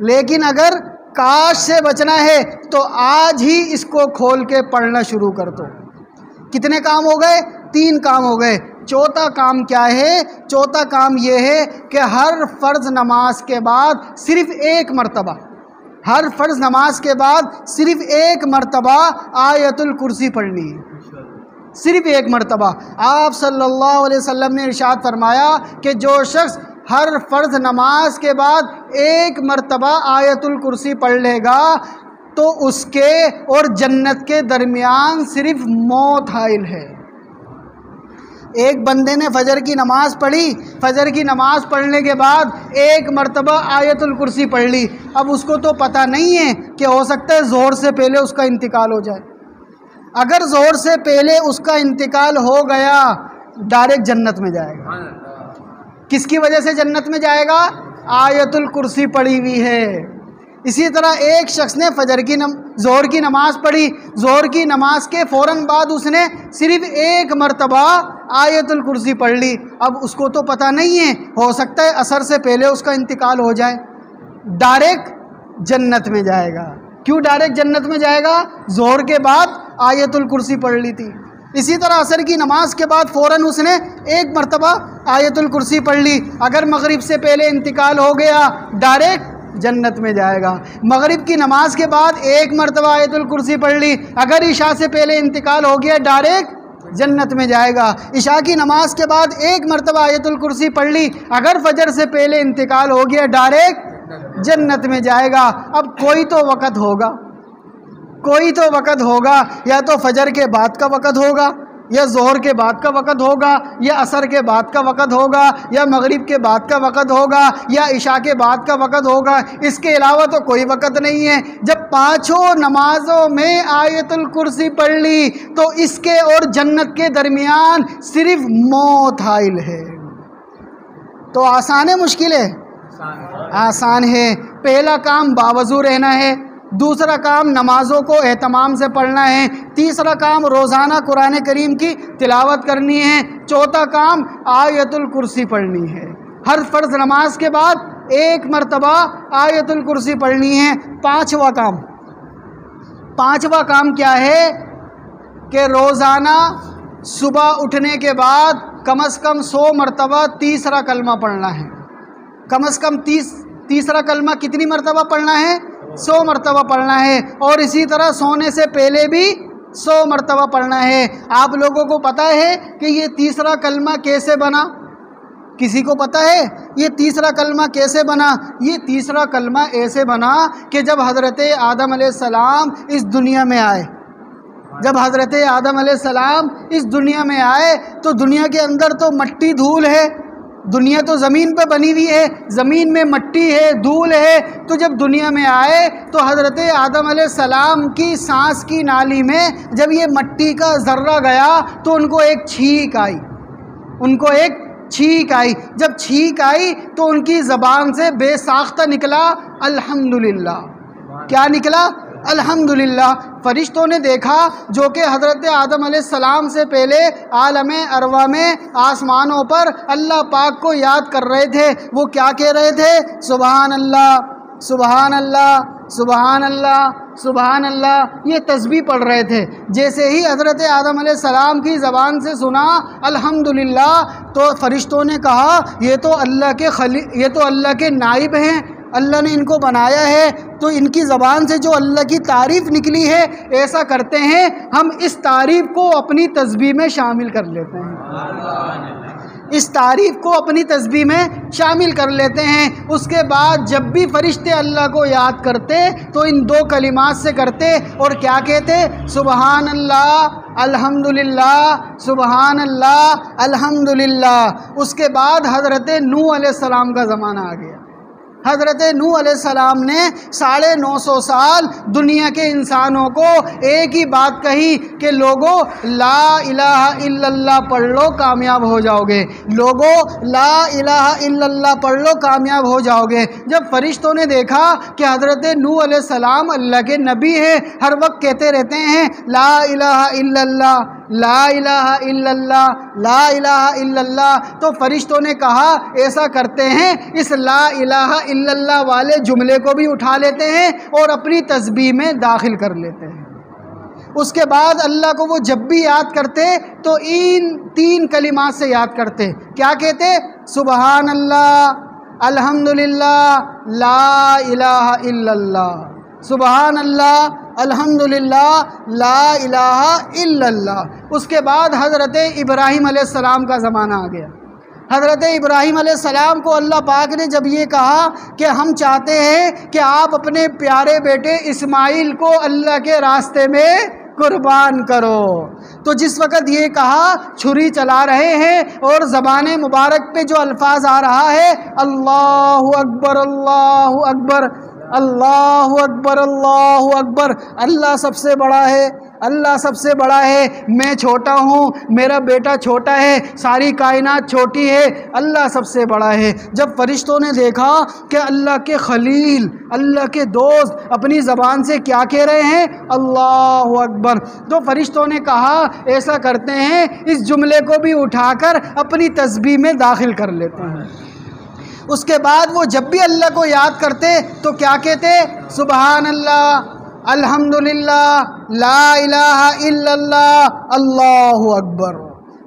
لیکن اگر کاش سے بچنا ہے تو آج ہی اس کو کھول کے پڑھنا شروع کر دو۔ کتنے کام ہو گئے؟ 3 کام ہو گئے۔ چوتھا کام کیا ہے؟ چوتھا کام یہ ہے کہ ہر فرض نماز کے بعد صرف 1 مرتبہ، ہر فرض نماز کے بعد صرف 1 مرتبہ آیت الکرسی پڑھنی ہے، صرف 1 مرتبہ۔ آپ صلی اللہ علیہ وسلم نے ارشاد فرمایا کہ جو شخص ہر فرض نماز کے بعد 1 مرتبہ آیت الکرسی پڑھ لے گا تو اس کے اور جنت کے درمیان صرف موت حائل ہے۔ ایک بندے نے فجر کی نماز پڑھی، فجر کی نماز پڑھنے کے بعد 1 مرتبہ آیت الکرسی پڑھ لی، اب اس کو تو پتہ نہیں ہے کہ ہو سکتا ہے ظہر سے پہلے اس کا انتقال ہو جائے۔ اگر ظہر سے پہلے اس کا انتقال ہو گیا ڈائریکٹ جنت میں جائے گا۔ کس کی وجہ سے جنت میں جائے گا؟ آیت الکرسی پڑھی ہوئی ہے۔ اسی طرح ایک شخص نے ظہر کی نماز پڑھی، ظہر کی نماز کے فوراً بعد اس نے صرف 1 مرتبہ آیت الکرسی پڑھ لی، اب اس کو تو پتہ نہیں ہے، ہو سکتا ہے عصر سے پہلے اس کا انتقال ہو جائے، ڈائریکٹ جنت میں جائے گا۔ کیوں ڈائریکٹ جنت میں جائے گا؟ ظہر کے بعد آیت الکرسی پڑھ لی تھی۔ اسی طرح عصر کی نماز کے بعد فوراً اس نے 1 مرتبہ آیت الکرسی پڑھ لی، اگر مغرب سے پہلے انتقال ہو گیا ڈائریکٹ جنت میں جائے گا۔ مغرب کی نماز کے بعد 1 مرتبہ آیت الکرسی پڑھ لی، اگر عشاء سے پہلے انتقال ہو گیا ڈائریکٹ جنت میں جائے گا۔ عشاء کی نماز کے بعد 1 مرتبہ آیت الکرسی پڑھ لی، اگر فجر سے پہلے انتقال ہو گیا ڈائریکٹ جنت میں جائے گا۔ اب کوئی تو وقت ہوگا، کوئی تو وقت ہوگا، یا تو فجر کے بعد کا وقت ہوگا، یا ظہر کے بعد کا وقت ہوگا، یا عصر کے بعد کا وقت ہوگا، یا مغرب کے بعد کا وقت ہوگا، یا عشاء کے بعد کا وقت ہوگا، اس کے علاوہ تو کوئی وقت نہیں ہے۔ جب 5 نمازوں میں آیت الکرسی پڑھ لی تو اس کے اور جنت کے درمیان صرف موت حائل ہے۔ تو آسان ہے مشکل ہے؟ آسان ہے۔ پہلا کام باوضو رہنا ہے، دوسرا کام نمازوں کو اہتمام سے پڑھنا ہے، تیسرا کام روزانہ قرآن کریم کی تلاوت کرنی ہے، چوتھا کام آیت الکرسی پڑھنی ہے۔ ہر فرض نماز کے بعد 1 مرتبہ آیت الکرسی پڑھنی ہے۔ پانچواں کام کیا ہے کہ روزانہ صبح اٹھنے کے بعد کم از کم 100 مرتبہ تیسرا کلمہ پڑھنا ہے۔ کم از کم تیسرا کلمہ کتنی مرتبہ پڑھنا ہے؟ 100 مرتبہ پڑھنا ہے، اور اسی طرح سونے سے پہلے بھی 100 مرتبہ پڑھنا ہے۔ آپ لوگوں کو پتہ ہے کہ یہ تیسرا کلمہ کیسے بنا؟ کسی کو پتہ ہے یہ تیسرا کلمہ کیسے بنا؟ یہ تیسرا کلمہ ایسے بنا کہ جب حضرت آدم علیہ السلام اس دنیا میں آئے، جب حضرت آدم علیہ السلام اس دنیا میں آئے تو دنیا کے اندر تو مٹی دھول ہے، دنیا تو زمین پہ بنی ہوئی ہے، زمین میں مٹی ہے، دھول ہے، تو جب دنیا میں آئے تو حضرت آدم علیہ السلام کی سانس کی نالی میں جب یہ مٹی کا ذرہ گیا تو ان کو ایک چھینک آئی، ان کو ایک چھینک آئی۔ جب چھینک آئی تو ان کی زبان سے بے ساختہ نکلا الحمدللہ، کیا نکلا؟ الحمدللہ۔ فرشتوں نے دیکھا جو کہ حضرت آدم علیہ السلام سے پہلے عالم ارواح میں آسمانوں پر اللہ پاک کو یاد کر رہے تھے، وہ کیا کہہ رہے تھے؟ سبحان اللہ، سبحان اللہ، سبحان اللہ، سبحان اللہ، یہ تسبیح پڑھ رہے تھے۔ جیسے ہی حضرت آدم علیہ السلام کی زبان سے سنا الحمدللہ، تو فرشتوں نے کہا یہ تو اللہ کے نائب ہیں، اللہ نے ان کو بنایا ہے، تو ان کی زبان سے جو اللہ کی تعریف نکلی ہے، ایسا کرتے ہیں ہم اس تعریف کو اپنی تسبیح میں شامل کر لیتے ہیں، اس تعریف کو اپنی تسبیح میں شامل کر لیتے ہیں۔ اس کے بعد جب بھی فرشتے اللہ کو یاد کرتے تو ان دو کلمات سے کرتے، اور کیا کہتے؟ سبحان اللہ، الحمدللہ، سبحان اللہ، الحمدللہ۔ اس کے بعد حضرت نوح علیہ السلام کا زمانہ آ گیا۔ حضرت نوح علیہ السلام نے 950 سال دنیا کے انسانوں کو ایک ہی بات کہی کہ لوگوں لا الہ الا اللہ پڑھ لو کامیاب ہو جاؤ گے، لوگوں لا الہ الا اللہ پڑھ لو کامیاب ہو جاؤ گے۔ جب فرشتوں نے دیکھا کہ حضرت نوح علیہ السلام اللہ کے نبی ہیں، ہر وقت کہتے رہتے ہیں لا الہ الا اللہ، لا الہ الا اللہ، لا الہ الا اللہ، تو فرشتوں نے کہا ایسا کرتے ہیں اس لا الہ الا اللہ والے جملے کو بھی اٹھا لیتے ہیں اور اپنی تسبیح میں داخل کر لیتے ہیں۔ اس کے بعد اللہ کو وہ جب بھی یاد کرتے تو ان 3 کلمات سے یاد کرتے، کیا کہتے؟ سبحان اللہ، الحمدللہ، لا الہ الا اللہ، سبحان اللہ، الحمدللہ، لا الہ الا اللہ۔ اس کے بعد حضرت ابراہیم علیہ السلام کا زمانہ آ گیا۔ حضرت ابراہیم علیہ السلام کو اللہ پاک نے جب یہ کہا کہ ہم چاہتے ہیں کہ آپ اپنے پیارے بیٹے اسماعیل کو اللہ کے راستے میں قربان کرو، تو جس وقت یہ کہا چھری چلا رہے ہیں اور زبان مبارک پہ جو الفاظ آ رہا ہے اللہ اکبر، اللہ اکبر، اللہ اکبر، اللہ اکبر، اللہ سب سے بڑا ہے، اللہ سب سے بڑا ہے، میں چھوٹا ہوں، میرا بیٹا چھوٹا ہے، ساری کائنات چھوٹی ہے، اللہ سب سے بڑا ہے۔ جب فرشتوں نے دیکھا کہ اللہ کے خلیل، اللہ کے دوست اپنی زبان سے کیا کہہ رہے ہیں؟ اللہ اکبر، تو فرشتوں نے کہا ایسا کرتے ہیں اس جملے کو بھی اٹھا کر اپنی تسبیح میں داخل کر لیتے ہیں۔ اس کے بعد وہ جب بھی اللہ کو یاد کرتے تو کیا کہتے؟ سبحان اللہ، الحمدللہ، لا الہ الا اللہ، اللہ اکبر،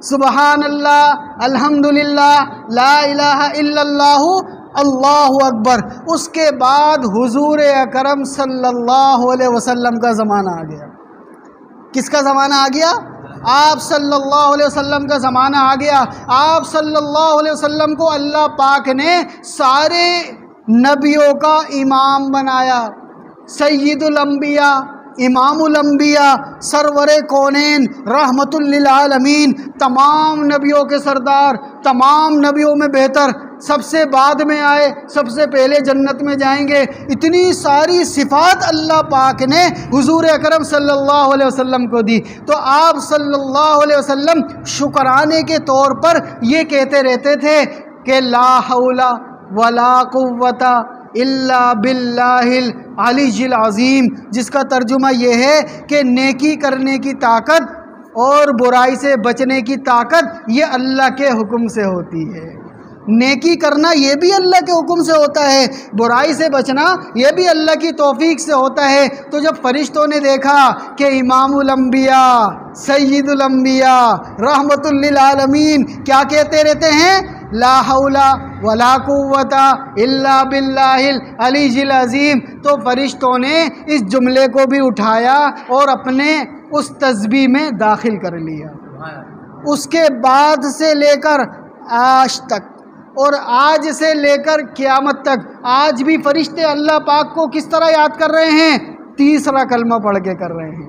سبحان اللہ، الحمدللہ، لا الہ الا اللہ، اللہ اکبر۔ اس کے بعد حضور اکرم صلی اللہ علیہ وسلم کا زمانہ آ گیا۔ کس کا زمانہ آ گیا؟ آپ صلی اللہ علیہ وسلم کا زمانہ آ گیا۔ آپ صلی اللہ علیہ وسلم کو اللہ پاک نے سارے نبیوں کا امام بنایا، سید الانبیاء، امام الانبیاء، سرور کونین، رحمت للعالمین، تمام نبیوں کے سردار، تمام نبیوں میں بہتر، سب سے بعد میں آئے، سب سے پہلے جنت میں جائیں گے، اتنی ساری صفات اللہ پاک نے حضور اکرم صلی اللہ علیہ وسلم کو دی۔ تو آپ صلی اللہ علیہ وسلم شکرانے کے طور پر یہ کہتے رہتے تھے کہ لا حول ولا قوت الا باللہ العلی العظیم، جس کا ترجمہ یہ ہے کہ نیکی کرنے کی طاقت اور برائی سے بچنے کی طاقت یہ اللہ کے حکم سے ہوتی ہے۔ نیکی کرنا یہ بھی اللہ کے حکم سے ہوتا ہے، برائی سے بچنا یہ بھی اللہ کی توفیق سے ہوتا ہے۔ تو جب فرشتوں نے دیکھا کہ امام الانبیاء، سید الانبیاء، رحمت للعالمین کیا کہتے رہتے ہیں؟ لا حول ولا قوت الا باللہ العلی العظیم، تو فرشتوں نے اس جملے کو بھی اٹھایا اور اپنے اس تسبیح میں داخل کر لیا۔ اس کے بعد سے لے کر آج تک اور آج سے لے کر قیامت تک آج بھی فرشتے اللہ پاک کو کس طرح یاد کر رہے ہیں؟ تیسرا کلمہ پڑھ کے کر رہے ہیں۔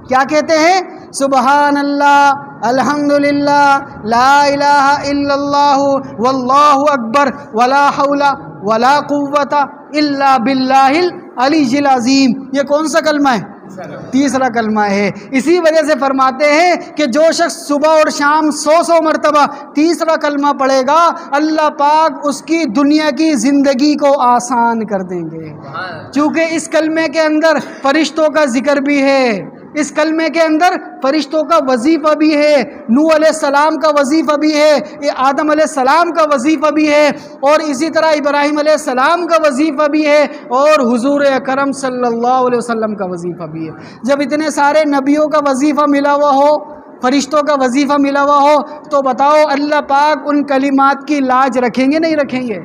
کیا کہتے ہیں؟ سبحان اللہ، الحمدللہ، لا الہ الا اللہ، واللہ اکبر، ولا حول ولا قوت الا باللہ العلی العظیم۔ یہ کون سا کلمہ ہے؟ تیسرا کلمہ ہے۔ اسی وجہ سے فرماتے ہیں کہ جو شخص صبح اور شام 100 مرتبہ تیسرا کلمہ پڑھے گا، اللہ پاک اس کی دنیا کی زندگی کو آسان کر دیں گے، چونکہ اس کلمے کے اندر فرشتوں کا ذکر بھی ہے، اس کلمے کے اندر فرشتوں کا وظیفہ بھی ہے، نوح علیہ السلام کا وظیفہ بھی ہے، آدم علیہ السلام کا وظیفہ بھی ہے، اور اسی طرح ابراہیم علیہ السلام کا وظیفہ بھی ہے، اور حضور اکرم صلی اللہ علیہ وسلم کا وظیفہ بھی ہے۔ جب اتنے سارے نبیوں کا وظیفہ ملا ہوا ہو، فرشتوں کا وظیفہ ملا ہوا ہو، تو بتاؤ اللہ پاک ان کلمات کی لاج رکھیں گے نہیں رکھیں گے؟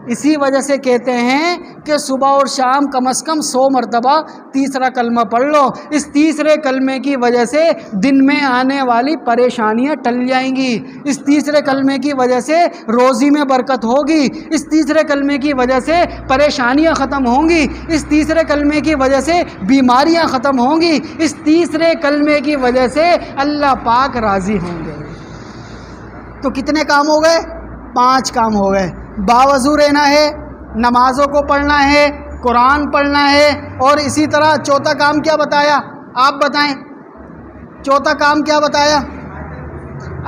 اسی وجہ سے کہتے ہیں کہ صبح اور شام کم از کم 100 مرتبہ تیسرا کلمہ پڑھ لو۔ اس تیسرے کلمے کی وجہ سے دن میں آنے والی پریشانیاں ٹل جائیں گی، اس تیسرے کلمے کی وجہ سے روزی میں برکت ہوگی، اس تیسرے کلمے کی وجہ سے پریشانیاں ختم ہوں گی، اس تیسرے کلمے کی وجہ سے بیماریاں ختم ہوں گی، اس تیسرے کلمے کی وجہ سے اللہ پاک راضی ہوں گے۔ تو کتنے کام ہو گئے؟ 5 کام ہو گئے۔ باوضو رہنا ہے، نمازوں کو پڑھنا ہے، قرآن پڑھنا ہے، اور اسی طرح چوتھا کام کیا بتایا؟ آپ بتائیں، چوتھا کام کیا بتایا؟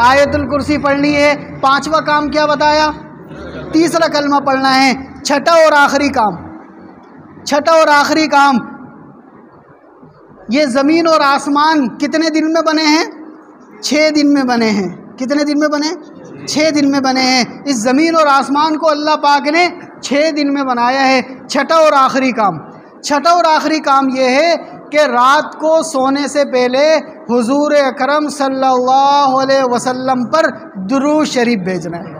آیت الکرسی پڑھنی ہے۔ 5واں کام کیا بتایا؟ تیسرا کلمہ پڑھنا ہے۔ چھٹا اور آخری کام، یہ زمین اور آسمان کتنے دن میں بنے ہیں؟ 6 دن میں بنے ہیں۔ کتنے دن میں بنے؟ 6 دن میں بنے ہیں۔ اس زمین اور آسمان کو اللہ پاک نے 6 دن میں بنایا ہے۔ چھٹا اور آخری کام یہ ہے کہ رات کو سونے سے پہلے حضور اکرم صلی اللہ علیہ وسلم پر درود شریف بھیجنا ہے۔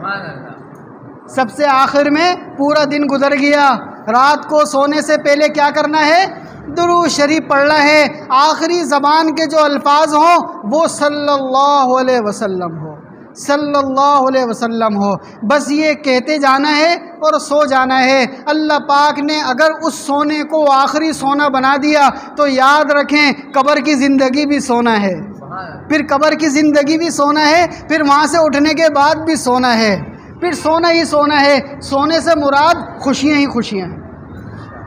سب سے آخر میں پورا دن گزر گیا، رات کو سونے سے پہلے کیا کرنا ہے؟ درود شریف پڑھنا ہے۔ آخری زبان کے جو الفاظ ہوں وہ صلی اللہ علیہ وسلم ہو، صلی اللہ علیہ وسلم ہو۔ بس یہ کہتے جانا ہے اور سو جانا ہے۔ اللہ پاک نے اگر اس سونے کو آخری سونا بنا دیا تو یاد رکھیں قبر کی زندگی بھی سونا ہے، پھر قبر کی زندگی بھی سونا ہے، پھر وہاں سے اٹھنے کے بعد بھی سونا ہے، پھر سونا ہی سونا ہے۔ سونے سے مراد خوشیاں ہی خوشیاں ہیں،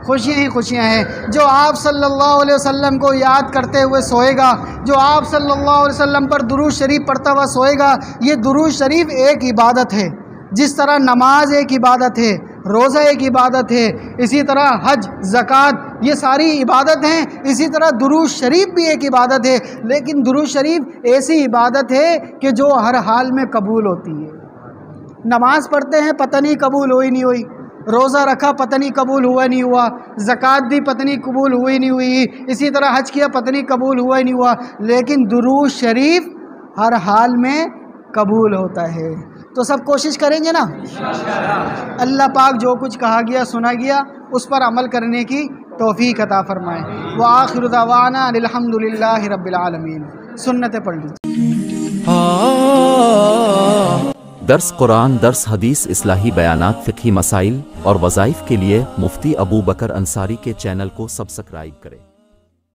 خوشیاں ہی خوشیاں ہیں۔ جو آپ صلی اللہ علیہ وسلم کو یاد کرتے ہوئے سوئے گا، جو آپ صلی اللہ علیہ وسلم پر درود شریف پڑھتا ہوا سوئے گا، یہ درود شریف ایک عبادت ہے۔ جس طرح نماز ایک عبادت ہے، روزہ ایک عبادت ہے، اسی طرح حج، زکوٰۃ یہ ساری عبادت ہیں، اسی طرح درود شریف بھی ایک عبادت ہے۔ لیکن درود شریف ایسی عبادت ہے کہ جو ہر حال میں قبول ہوتی ہے۔ نماز پڑھتے ہیں پتہ نہیں قبول ہوئی نہیں ہوئی، روزہ رکھا پتہ نہیں قبول ہوا نہیں ہوا، زکوٰۃ دی پتہ نہیں قبول ہوئی نہیں ہوئی، اسی طرح حج کیا پتہ نہیں قبول ہوا نہیں ہوا، لیکن درود شریف ہر حال میں قبول ہوتا ہے۔ تو سب کوشش کریں گے نا؟ اللہ پاک جو کچھ کہا گیا سنا گیا اس پر عمل کرنے کی توفیق عطا فرمائے۔ وآخر دعوانا الحمدللہ رب العالمین۔ سنتیں پڑھ لیجیے۔ درس قرآن، درس حدیث، اصلاحی بیانات، فقہی مسائل اور وظائف کے لیے مفتی ابو بکر انصاری کے چینل کو سبسکرائب کریں۔